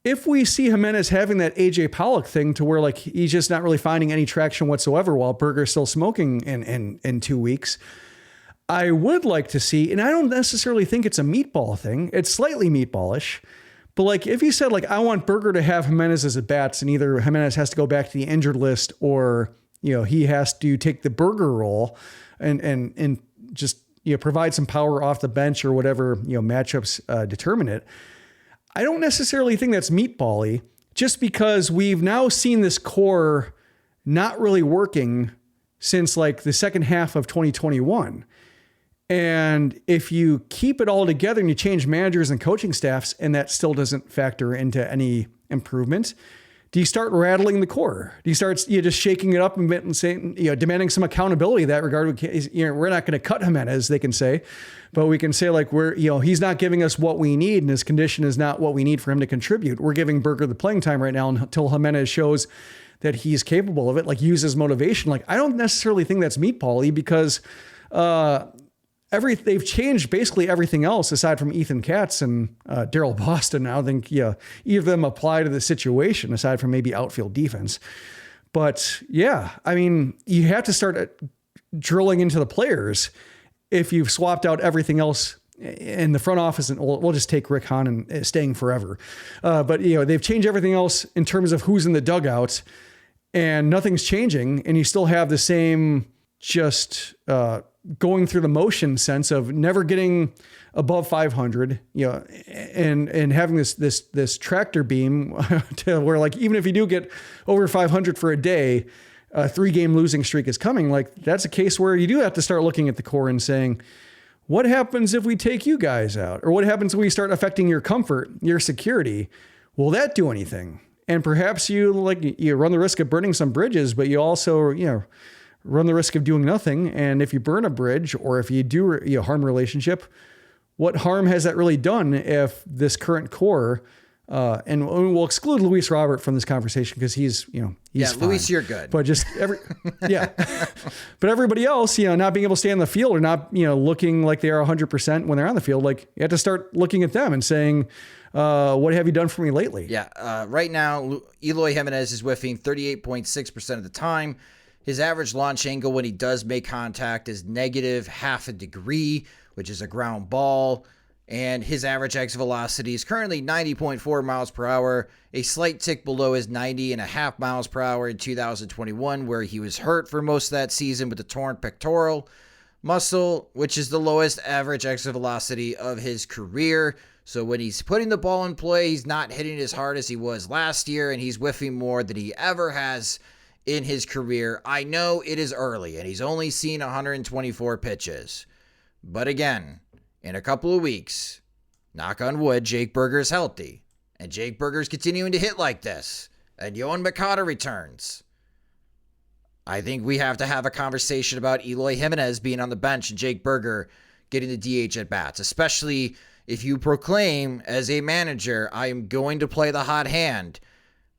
if we see Jimenez having that AJ Pollock thing to where he's just not really finding any traction whatsoever while Burger's still smoking in 2 weeks, I would like to see, and I don't necessarily think it's a meatball thing. It's slightly meatballish. But like if you said, like, I want Berger to have Jimenez as at bats, and either Jimenez has to go back to the injured list or, he has to take the Berger role and just, provide some power off the bench or whatever, matchups determine it. I don't necessarily think that's meatball-y, just because we've now seen this core not really working since like the second half of 2021. And if you keep it all together and you change managers and coaching staffs and that still doesn't factor into any improvement, do you start rattling the core? Do you start just shaking it up and saying, demanding some accountability in that regard? We're not going to cut Jimenez, they can say, but we can say like he's not giving us what we need and his condition is not what we need for him to contribute. We're giving Berger the playing time right now until Jimenez shows that he's capable of it, like uses motivation. Like, I don't necessarily think that's meatball-y because they've changed basically everything else aside from Ethan Katz and Daryl Boston. I don't think either of them apply to the situation aside from maybe outfield defense. But yeah, I mean, you have to start drilling into the players if you've swapped out everything else in the front office, and we'll just take Rick Hahn and staying forever. But they've changed everything else in terms of who's in the dugout, and nothing's changing, and you still have the same just going through the motion sense of never getting above 500, and having this tractor beam to where, like, even if you do get over 500 for a day, a 3-game losing streak is coming. Like, that's a case where you do have to start looking at the core and saying, what happens if we take you guys out? Or what happens when we start affecting your comfort, your security? Will that do anything? And perhaps you run the risk of burning some bridges, but you also, run the risk of doing nothing. And if you burn a bridge, or if you do harm a relationship, what harm has that really done if this current core, and we'll exclude Luis Robert from this conversation because he's fine. Luis, you're good. But just but everybody else, not being able to stay on the field or not, looking like they are 100% when they're on the field, like, you have to start looking at them and saying, what have you done for me lately? Yeah. Right now, Eloy Jimenez is whiffing 38.6% of the time. His average launch angle when he does make contact is negative half a degree, which is a ground ball. And his average exit velocity is currently 90.4 miles per hour, a slight tick below his 90.5 miles per hour in 2021, where he was hurt for most of that season with a torn pectoral muscle, which is the lowest average exit velocity of his career. So when he's putting the ball in play, he's not hitting as hard as he was last year, and he's whiffing more than he ever has in his career. I know it is early, and he's only seen 124 pitches. But again, in a couple of weeks, knock on wood, Jake Berger's healthy, and Jake Berger's continuing to hit like this, and Yohan Moncada returns. I think we have to have a conversation about Eloy Jimenez being on the bench and Jake Berger getting the DH at bats, especially if you proclaim as a manager, I am going to play the hot hand.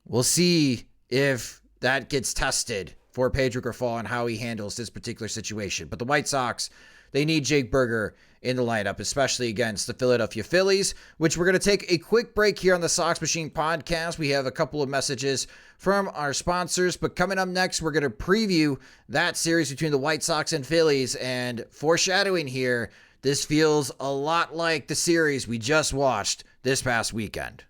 We'll see if that gets tested for Pedro Grifol and how he handles this particular situation. But the White Sox, they need Jake Berger in the lineup, especially against the Philadelphia Phillies, which we're going to take a quick break here on the Sox Machine podcast. We have a couple of messages from our sponsors, but coming up next, we're going to preview that series between the White Sox and Phillies, and foreshadowing here, this feels a lot like the series we just watched this past weekend.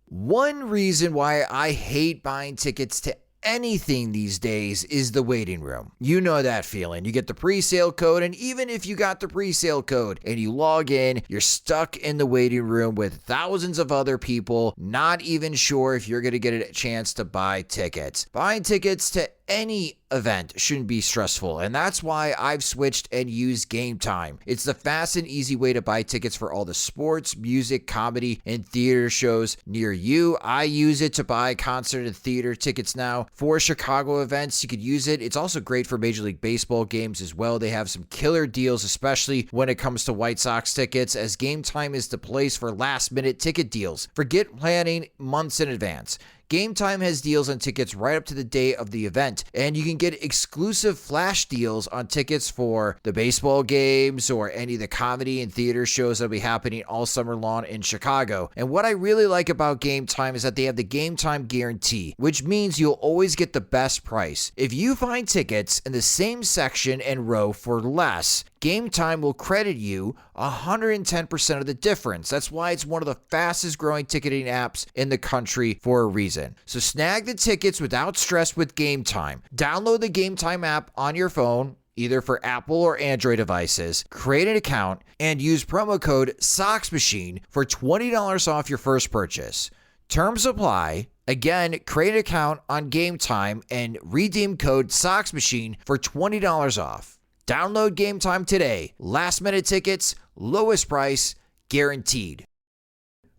One reason why I hate buying tickets to anything these days is the waiting room. You know that feeling. You get the pre-sale code, and even if you got the pre-sale code and you log in, you're stuck in the waiting room with thousands of other people, not even sure if you're going to get a chance to buy tickets. Buying tickets to any event shouldn't be stressful, and that's why I've switched and used Game Time. It's the fast and easy way to buy tickets for all the sports, music, comedy, and theater shows near you. I use it to buy concert and theater tickets now. For Chicago events, you could use it. It's also great for Major League Baseball games as well. They have some killer deals, especially when it comes to White Sox tickets, as Game Time is the place for last-minute ticket deals. Forget planning months in advance. Game Time has deals on tickets right up to the day of the event, and you can get exclusive flash deals on tickets for the baseball games or any of the comedy and theater shows that'll be happening all summer long in Chicago. And what I really like about Game Time is that they have the Game Time guarantee, which means you'll always get the best price. If you find tickets in the same section and row for less, Game Time will credit you 110% of the difference. That's why it's one of the fastest growing ticketing apps in the country for a reason. So snag the tickets without stress with Game Time. Download the Game Time app on your phone, either for Apple or Android devices, create an account, and use promo code Sox Machine for $20 off your first purchase. Terms apply. Again, create an account on Game Time and redeem code Sox Machine for $20 off. Download Game Time today. Last minute tickets, lowest price, guaranteed.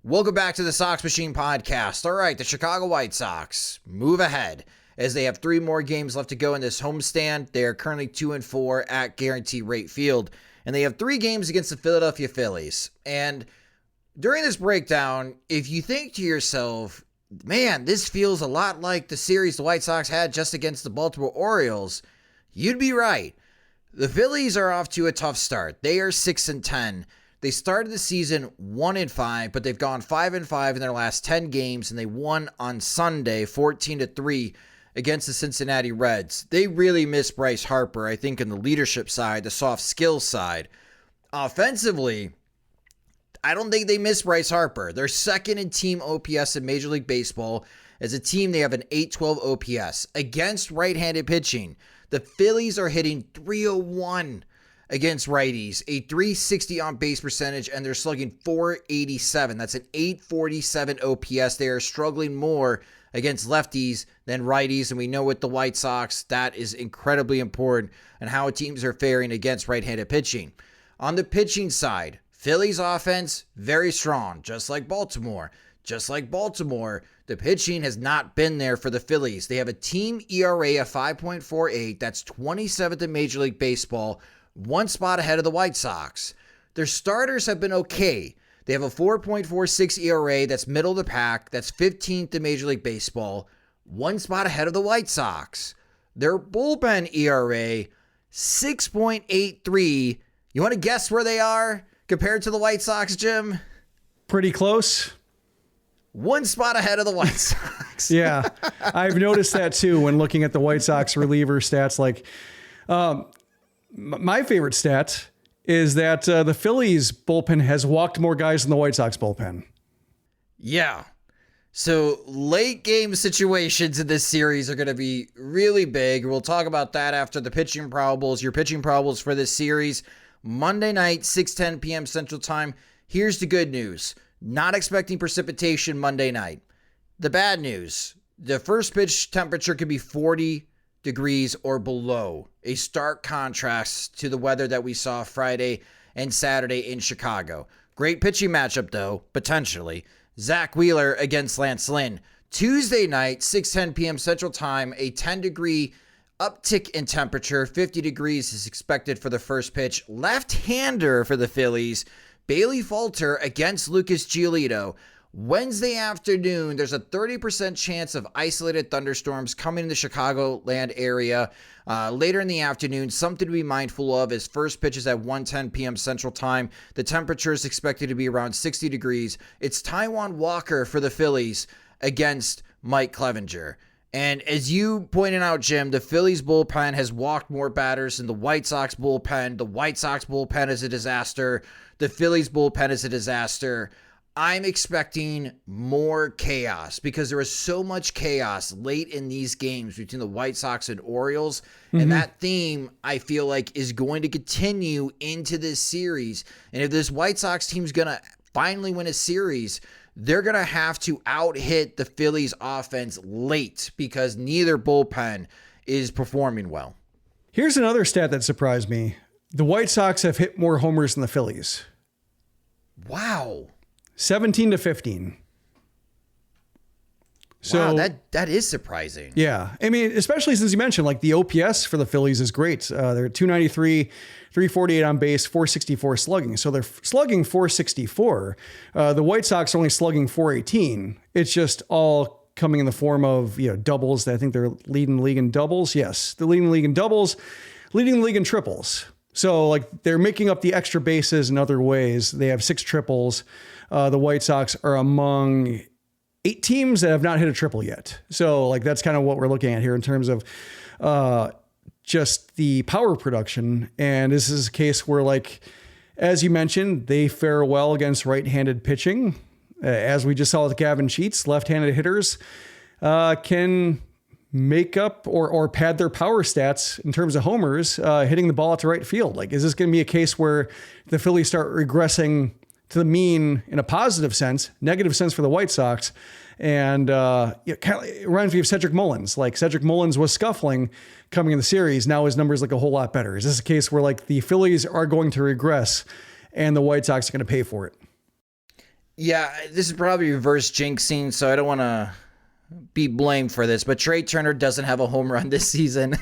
Welcome back to the Sox Machine podcast. All right, the Chicago White Sox move ahead as they have 3 more games left to go in this homestand. They are currently 2-4 at Guaranteed Rate Field, and they have 3 games against the Philadelphia Phillies. And during this breakdown, if you think to yourself, man, this feels a lot like the series the White Sox had just against the Baltimore Orioles, you'd be right. The Phillies are off to a tough start. They are 6-10. They started the season 1-5, but they've gone 5-5 in their last 10 games, and they won on Sunday 14-3 against the Cincinnati Reds. They really miss Bryce Harper, I think, in the leadership side, the soft skills side. Offensively, I don't think they miss Bryce Harper. They're second in team OPS in Major League Baseball. As a team, they have an 812 OPS. Against right-handed pitching, the Phillies are hitting .301 against righties, a .360 on-base percentage, and they're slugging .487. That's an .847 OPS. They are struggling more against lefties than righties, and we know with the White Sox, that is incredibly important and how teams are faring against right-handed pitching. On the pitching side, Phillies offense, very strong, just like Baltimore. Just like Baltimore, the pitching has not been there for the Phillies. They have a team ERA of 5.48. That's 27th in Major League Baseball, 1 spot ahead of the White Sox. Their starters have been okay. They have a 4.46 ERA. That's middle of the pack. That's 15th in Major League Baseball, 1 spot ahead of the White Sox. Their bullpen ERA, 6.83. You want to guess where they are compared to the White Sox, Jim? Pretty close. 1 spot ahead of the White Sox. Yeah, I've noticed that too when looking at the White Sox reliever stats. Like, my favorite stat is that the Phillies bullpen has walked more guys than the White Sox bullpen. Yeah. So late game situations in this series are going to be really big. We'll talk about that after the pitching probables. Your pitching probables for this series, Monday night, 6:10 p.m. Central Time. Here's the good news. Not expecting precipitation Monday night. The bad news, the first pitch temperature could be 40 degrees or below, a stark contrast to the weather that we saw Friday and Saturday in Chicago. Great pitching matchup, though, potentially. Zach Wheeler against Lance Lynn. Tuesday night, 6:10 p.m. Central Time, a 10-degree uptick in temperature. 50 degrees is expected for the first pitch. Left-hander for the Phillies, Bailey Falter against Lucas Giolito. Wednesday afternoon, there's a 30% chance of isolated thunderstorms coming in the Chicagoland area. Later in the afternoon, something to be mindful of is first pitches at 1:10 p.m. Central Time. The temperature is expected to be around 60 degrees. It's Taijuan Walker for the Phillies against Mike Clevinger. And as you pointed out, Jim, the Phillies bullpen has walked more batters than the White Sox bullpen. The White Sox bullpen is a disaster. The Phillies bullpen is a disaster. I'm expecting more chaos because there was so much chaos late in these games between the White Sox and Orioles. Mm-hmm. And that theme, I feel like, is going to continue into this series. And if this White Sox team's going to finally win a series, they're going to have to out-hit the Phillies offense late because neither bullpen is performing well. Here's another stat that surprised me. The White Sox have hit more homers than the Phillies. Wow. 17-15. So wow, that is surprising. Yeah. I mean, especially since you mentioned, like, the OPS for the Phillies is great. They're at 293, 348 on base, 464 slugging. So they're slugging 464. The White Sox are only slugging 418. It's just all coming in the form of, doubles. I think they're leading the league in doubles. Yes, they're leading the league in doubles, leading the league in triples. So like they're making up the extra bases in other ways. They have 6 triples. The White Sox are among 8 teams that have not hit a triple yet. So like that's kind of what we're looking at here in terms of just the power production. And this is a case where, like, as you mentioned, they fare well against right-handed pitching. As we just saw with Gavin Sheets, left-handed hitters can make up or pad their power stats in terms of homers, hitting the ball out to right field. Like, is this going to be a case where the Phillies start regressing to the mean in a positive sense, negative sense for the White Sox? And it reminds me of Cedric Mullins. Like, Cedric Mullins was scuffling coming in the series. Now his numbers look a whole lot better. Is this a case where, like, the Phillies are going to regress and the White Sox are going to pay for it? Yeah, this is probably reverse jinxing, so I don't want to be blamed for this, but Trey Turner doesn't have a home run this season.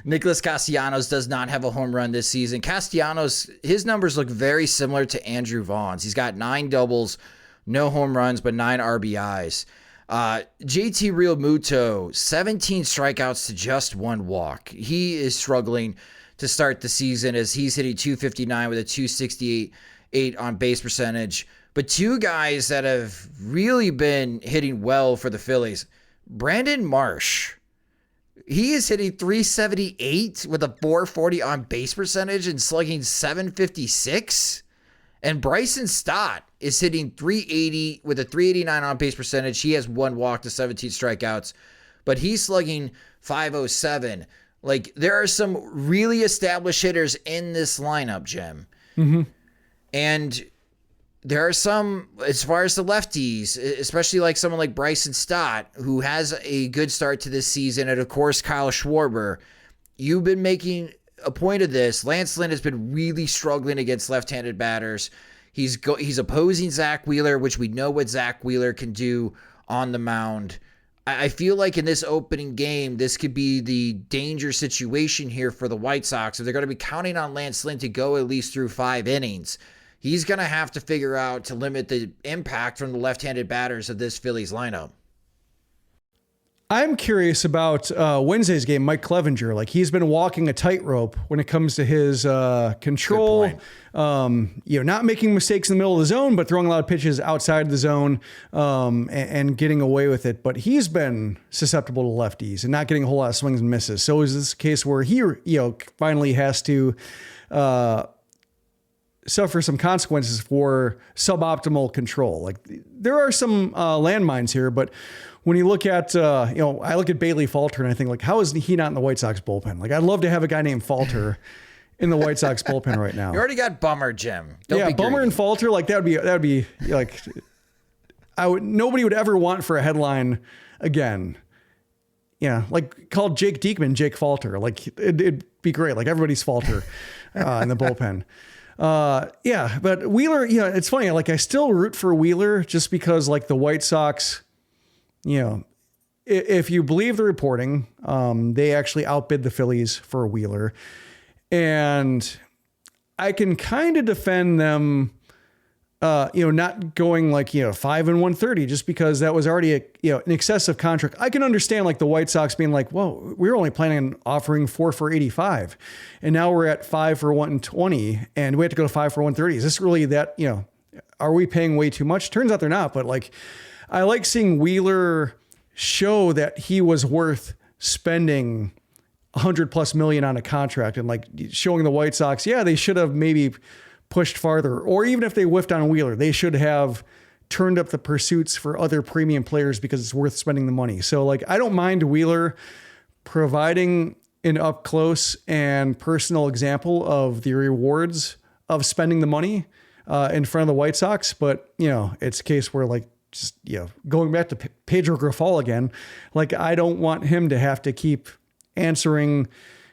Nicholas Castellanos does not have a home run this season. Castellanos, his numbers look very similar to Andrew Vaughn's. He's got 9 doubles, no home runs, but 9 RBIs. JT Realmuto, 17 strikeouts to just 1 walk. He is struggling to start the season as he's hitting .259 with a .268 on base percentage. But 2 guys that have really been hitting well for the Phillies, Brandon Marsh, he is hitting .378 with a .440 on base percentage and slugging .756. And Bryson Stott is hitting .380 with a .389 on base percentage. He has 1 walk to 17 strikeouts, but he's slugging .507. Like, there are some really established hitters in this lineup, Jim. Mm-hmm. And there are some, as far as the lefties, especially like someone like Bryson Stott, who has a good start to this season, and of course Kyle Schwarber. You've been making a point of this. Lance Lynn has been really struggling against left-handed batters. He's opposing Zach Wheeler, which we know what Zach Wheeler can do on the mound. I feel like in this opening game, this could be the danger situation here for the White Sox. If they're going to be counting on Lance Lynn to go at least through 5 innings, he's going to have to figure out to limit the impact from the left-handed batters of this Phillies lineup. I'm curious about Wednesday's game, Mike Clevenger. Like, he's been walking a tightrope when it comes to his control, not making mistakes in the middle of the zone, but throwing a lot of pitches outside the zone and getting away with it. But he's been susceptible to lefties and not getting a whole lot of swings and misses. So is this a case where he, finally has to suffer some consequences for suboptimal control? Like, there are some landmines here, but when you look at, I look at Bailey Falter and I think, like, how is he not in the White Sox bullpen? Like, I'd love to have a guy named Falter in the White Sox bullpen right now. You already got Bummer, Jim. Don't be Bummer greedy. and Falter, like, that would be like, nobody would ever want for a headline again. Yeah, like, called Jake Diekman Jake Falter. Like, it'd be great. Like, everybody's Falter in the bullpen. But Wheeler, it's funny. Like, I still root for Wheeler just because, like, the White Sox, if you believe the reporting, they actually outbid the Phillies for Wheeler. And I can kind of defend them, not going like, 5 and 130, just because that was already an excessive contract. I can understand, like, the White Sox being like, well, we were only planning on offering 4 for 85. And now we're at 5 for 120 and we have to go to 5 for 130. Is this really that, are we paying way too much? Turns out they're not, but, like, I like seeing Wheeler show that he was worth spending $100+ million on a contract, and, like, showing the White Sox, they should have maybe pushed farther, or even if they whiffed on Wheeler, they should have turned up the pursuits for other premium players because it's worth spending the money. So, like, I don't mind Wheeler providing an up close and personal example of the rewards of spending the money in front of the White Sox. But, it's a case where, like, just, going back to Pedro Grifol again, like, I don't want him to have to keep answering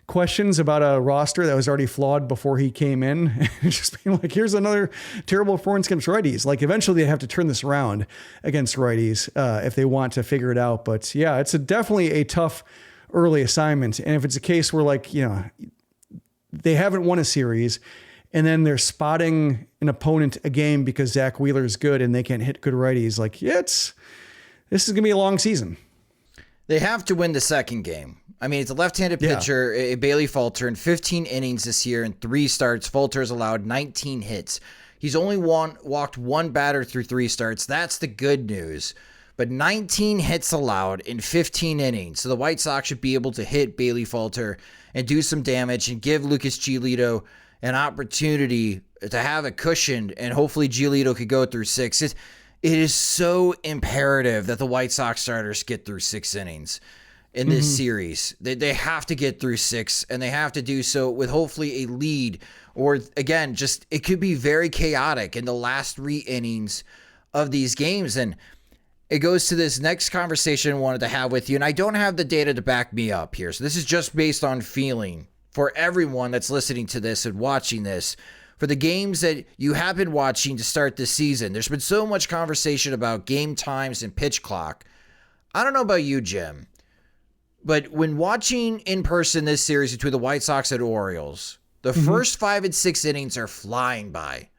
questions about a roster that was already flawed before he came in. Just being like, here's another terrible performance against righties. Like, eventually they have to turn this around against righties if they want to figure it out. But yeah, it's definitely a tough early assignment. And if it's a case where, like, they haven't won a series and then they're spotting an opponent a game because Zach Wheeler is good and they can't hit good righties, like, this is going to be a long season. They have to win the second game. I mean, it's a left-handed pitcher, Bailey Falter, in 15 innings this year and 3 starts. Falter has allowed 19 hits. He's only walked one batter through 3 starts. That's the good news. But 19 hits allowed in 15 innings. So the White Sox should be able to hit Bailey Falter and do some damage and give Lucas Giolito an opportunity to have a cushion, and hopefully Giolito could go through 6. It is so imperative that the White Sox starters get through 6 innings in this series. They have to get through 6, and they have to do so with hopefully a lead, or again, just it could be very chaotic in the last 3 innings of these games. And it goes to this next conversation I wanted to have with you, and I don't have the data to back me up here, so this is just based on feeling for everyone that's listening to this and watching this. For the games that you have been watching to start this season, there's been so much conversation about game times and pitch clock. I don't know about you, Jim, but when watching in person this series between the White Sox and Orioles, the first 5 and 6 innings are flying by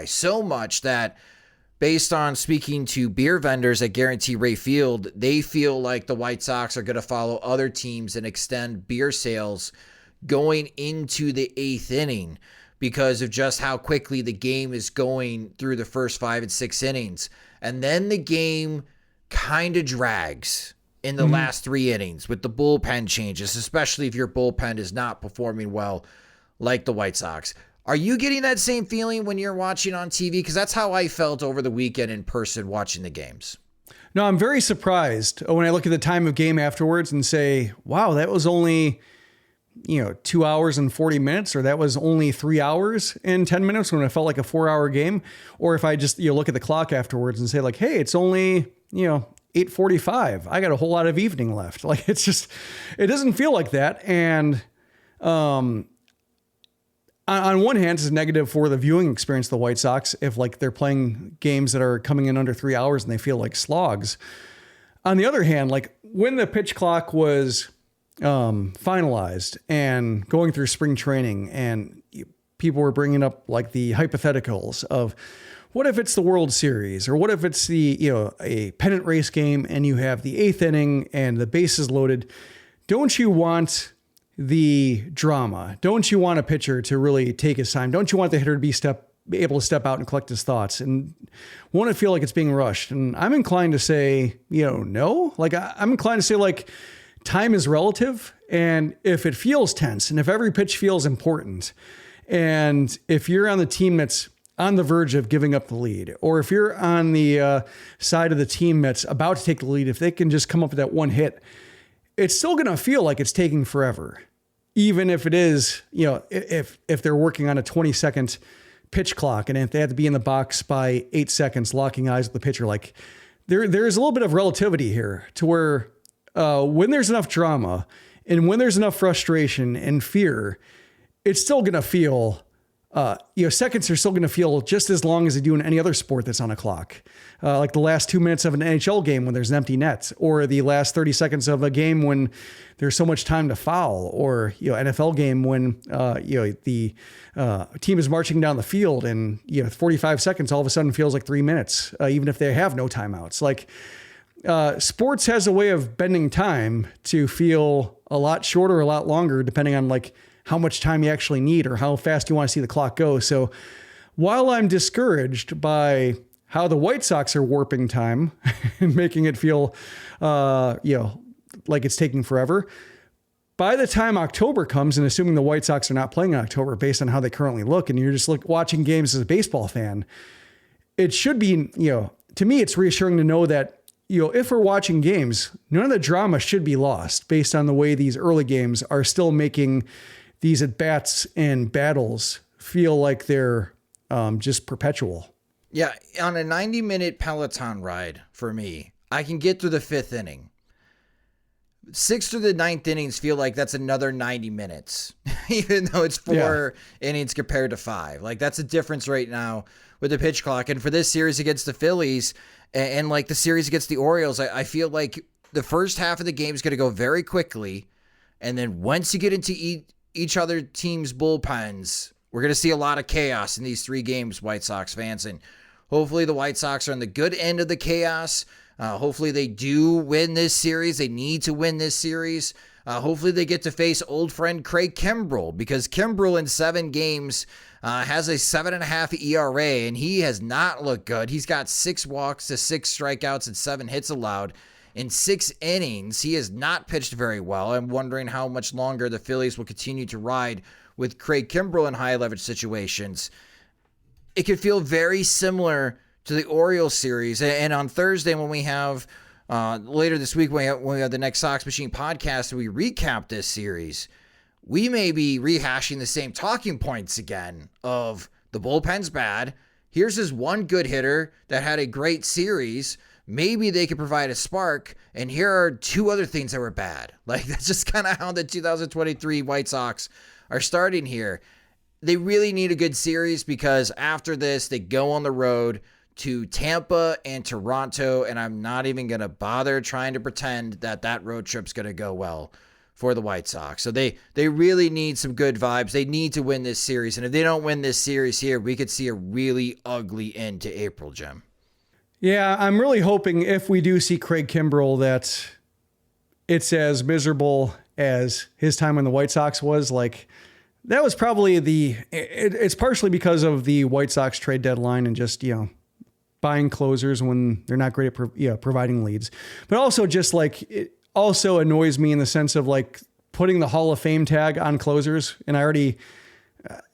so much that, based on speaking to beer vendors at Guarantee Rate Field, they feel like the White Sox are going to follow other teams and extend beer sales going into the 8th inning because of just how quickly the game is going through the first 5 and 6 innings. And then the game kind of drags in the last 3 innings with the bullpen changes, especially if your bullpen is not performing well like the White Sox. Are you getting that same feeling when you're watching on TV? Because that's how I felt over the weekend in person watching the games. No, I'm very surprised when I look at the time of game afterwards and say, wow, that was only 2 hours and 40 minutes, or that was only 3 hours and 10 minutes when it felt like a 4-hour game. Or if I just look at the clock afterwards and say like, hey, it's only 8:45. I got a whole lot of evening left. Like, it's just, it doesn't feel like that. And on one hand, it's negative for the viewing experience of the White Sox if like they're playing games that are coming in under 3 hours and they feel like slogs. On the other hand, like when the pitch clock was finalized and going through spring training, and people were bringing up like the hypotheticals of what if it's the World Series, or what if it's the a pennant race game and you have the 8th inning and the bases loaded. Don't you want the drama? Don't you want a pitcher to really take his time? Don't you want the hitter to be able to step out and collect his thoughts, and want to feel like it's being rushed? And I'm inclined to say, no. Like I'm inclined to say like time is relative, and if it feels tense, and if every pitch feels important, and if you're on the team that's on the verge of giving up the lead, or if you're on the side of the team that's about to take the lead, if they can just come up with that one hit, it's still going to feel like it's taking forever. Even if it is, if they're working on a 20-second pitch clock, and if they have to be in the box by 8 seconds, locking eyes with the pitcher, like there's a little bit of relativity here to where when there's enough drama and when there's enough frustration and fear, it's still going to feel, seconds are still going to feel just as long as they do in any other sport that's on a clock. Like the last 2 minutes of an NHL game when there's an empty net, or the last 30 seconds of a game when there's so much time to foul, or, NFL game when, the team is marching down the field and, 45 seconds all of a sudden feels like 3 minutes, even if they have no timeouts. Like, sports has a way of bending time to feel a lot shorter, a lot longer, depending on like how much time you actually need or how fast you want to see the clock go. So while I'm discouraged by how the White Sox are warping time and making it feel, like it's taking forever, by the time October comes, and assuming the White Sox are not playing in October based on how they currently look, and you're just watching games as a baseball fan, it should be, to me, it's reassuring to know that, if we're watching games, none of the drama should be lost based on the way these early games are still making these at-bats and battles feel like they're just perpetual. Yeah, on a 90-minute Peloton ride, for me, I can get through the 5th inning. 6th through the 9th innings feel like that's another 90 minutes, even though it's 4 innings compared to 5. Like, that's a difference right now with the pitch clock. And for this series against the Phillies and like the series against the Orioles, I feel like the first half of the game is going to go very quickly. And then once you get into each other team's bullpens, we're going to see a lot of chaos in these 3 games, White Sox fans. And hopefully the White Sox are on the good end of the chaos Hopefully they do win this series. They need to win this series. Hopefully they get to face old friend Craig Kimbrell, because Kimbrell in 7 games has a 7.5 ERA, and he has not looked good. He's got 6 walks to 6 strikeouts and 7 hits allowed in 6 innings. He has not pitched very well. I'm wondering how much longer the Phillies will continue to ride with Craig Kimbrell in high leverage situations. It could feel very similar to the Orioles series. And on Thursday, when we have later this week, when we have the next Sox Machine podcast, and we recap this series, we may be rehashing the same talking points again of the bullpen's bad. Here's this one good hitter that had a great series. Maybe they could provide a spark. And here are 2 other things that were bad. Like, that's just kind of how the 2023 White Sox are starting here. They really need a good series, because after this, they go on the road to Tampa and Toronto, and I'm not even going to bother trying to pretend that road trip's going to go well for the White Sox. So they really need some good vibes. They need to win this series, and if they don't win this series here, we could see a really ugly end to April, Jim. Yeah, I'm really hoping if we do see Craig Kimbrell that it's as miserable as his time when the White Sox was. Like, that was probably it's partially because of the White Sox trade deadline and just, buying closers when they're not great at providing leads. But also just like, it also annoys me in the sense of like putting the Hall of Fame tag on closers. And I already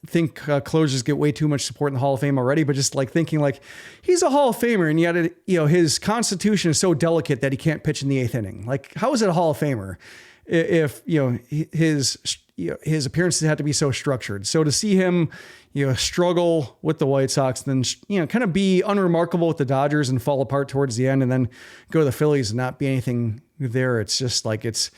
think closers get way too much support in the Hall of Fame already, but just like thinking like he's a Hall of Famer, and yet, his constitution is so delicate that he can't pitch in the 8th inning. Like, how is it a Hall of Famer if, his appearances had to be so structured? So to see him, struggle with the White Sox, then, kind of be unremarkable with the Dodgers and fall apart towards the end, and then go to the Phillies and not be anything there. It's just like, it's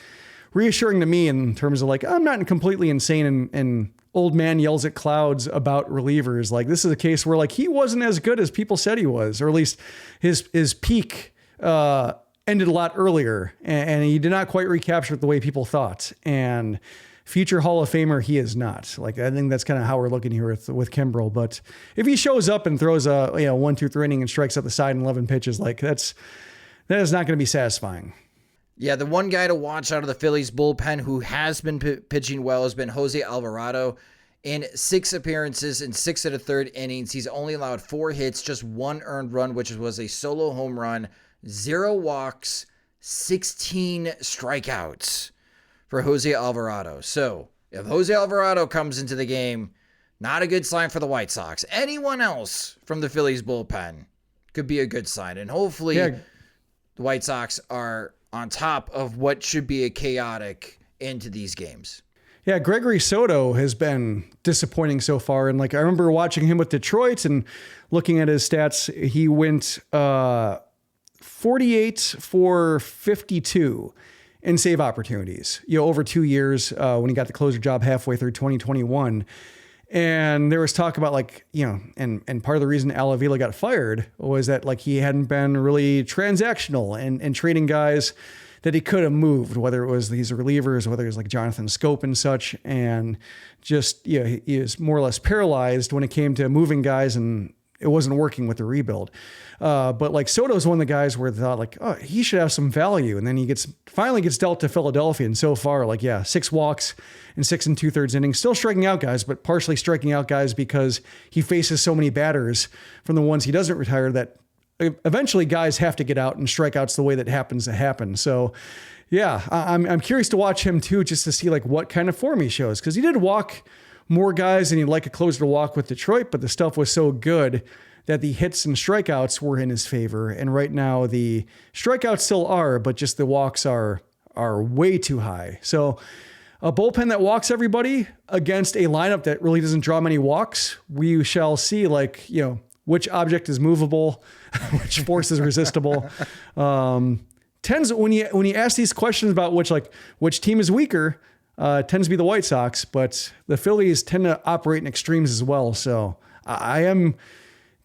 reassuring to me in terms of like, I'm not completely insane and old man yells at clouds about relievers. Like, this is a case where like he wasn't as good as people said he was, or at least his peak, ended a lot earlier, and he did not quite recapture it the way people thought. And future Hall of Famer, he is not. Like, I think that's kind of how we're looking here with Kimbrell. But if he shows up and throws a 1, 2, 3 inning and strikes up the side in 11 pitches, like that is not going to be satisfying. Yeah, the one guy to watch out of the Phillies bullpen who has been pitching well has been Jose Alvarado. In 6 appearances in 6 1/3 innings, he's only allowed 4 hits, just 1 earned run, which was a solo home run, 0 walks, 16 strikeouts for Jose Alvarado. So if Jose Alvarado comes into the game, not a good sign for the White Sox. Anyone else from the Phillies bullpen could be a good sign. And hopefully the White Sox are on top of what should be a chaotic end to these games. Yeah, Gregory Soto has been disappointing so far. And like, I remember watching him with Detroit and looking at his stats. He went 48 for 52 in save opportunities, over 2 years when he got the closer job halfway through 2021. And there was talk about like, and part of the reason Al Avila got fired was that like he hadn't been really transactional and trading guys that he could have moved, whether it was these relievers, whether it was like Jonathan Scope and such, and just, he is more or less paralyzed when it came to moving guys, and it wasn't working with the rebuild. But like Soto's one of the guys where they thought like, oh, he should have some value. And then he finally gets dealt to Philadelphia. And so far, like, 6 walks in 6 2/3 innings, still striking out guys, but partially striking out guys because he faces so many batters from the ones he doesn't retire that eventually guys have to get out, and strikeouts the way that happens to happen. So yeah, I'm curious to watch him too, just to see like what kind of form he shows. Cause he did walk more guys than he'd like a closer to walk with Detroit, but the stuff was so good that the hits and strikeouts were in his favor. And right now the strikeouts still are, but just the walks are way too high. So a bullpen that walks everybody against a lineup that really doesn't draw many walks, we shall see like, which object is movable, which force is resistible. Tends when you ask these questions about which team is weaker, tends to be the White Sox, but the Phillies tend to operate in extremes as well. So I am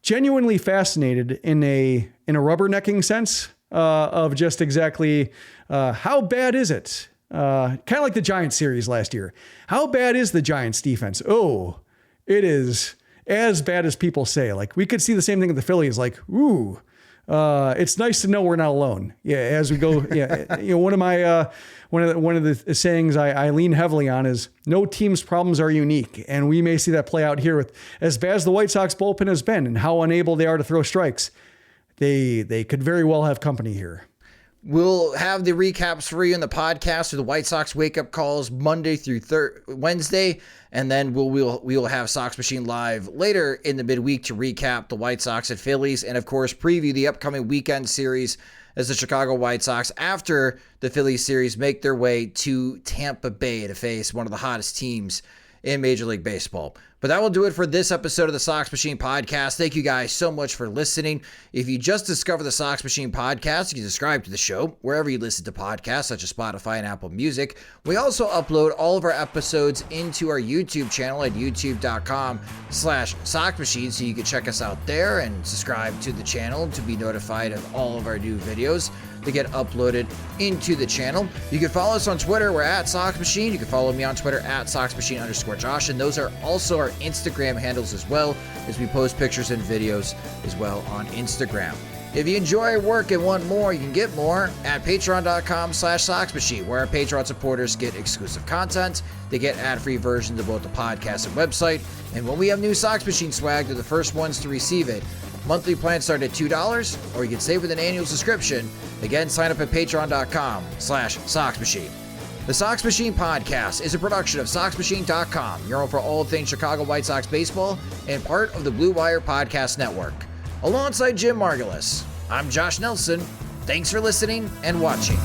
genuinely fascinated in a rubbernecking sense of just exactly how bad is it? Kind of like the Giants series last year. How bad is the Giants defense? Oh, it is as bad as people say. Like, we could see the same thing with the Phillies. Like, ooh, it's nice to know we're not alone. Yeah, as we go. Yeah, one of the sayings I lean heavily on is no team's problems are unique, and we may see that play out here with as bad as the White Sox bullpen has been and how unable they are to throw strikes. They could very well have company here. We'll have the recaps for you in the podcast for the White Sox wake-up calls Monday through Wednesday, and then we'll have Sox Machine live later in the midweek to recap the White Sox and Phillies, and of course preview the upcoming weekend series as the Chicago White Sox, after the Phillies series, make their way to Tampa Bay to face one of the hottest teams in Major League Baseball. But that will do it for this episode of the Sox Machine Podcast. Thank you guys so much for listening. If you just discovered the Sox Machine Podcast, you can subscribe to the show wherever you listen to podcasts, such as Spotify and Apple Music. We also upload all of our episodes into our YouTube channel at youtube.com/Sox Machine, so you can check us out there and subscribe to the channel to be notified of all of our new videos to get uploaded into the channel. You can follow us on Twitter. We're at Sox Machine. You can follow me on Twitter at SoxMachine_Josh. And those are also our Instagram handles as well, as we post pictures and videos as well on Instagram. If you enjoy our work and want more, you can get more at patreon.com/Sox Machine, where our Patreon supporters get exclusive content. They get ad-free versions of both the podcast and website. And when we have new Sox Machine swag, they're the first ones to receive it. Monthly plans start at $2, or you can save with an annual subscription. Again, sign up at patreon.com/Sox Machine. The Sox Machine Podcast is a production of SoxMachine.com, your home for all things Chicago White Sox baseball, and part of the Blue Wire Podcast Network. Alongside Jim Margulis, I'm Josh Nelson. Thanks for listening and watching.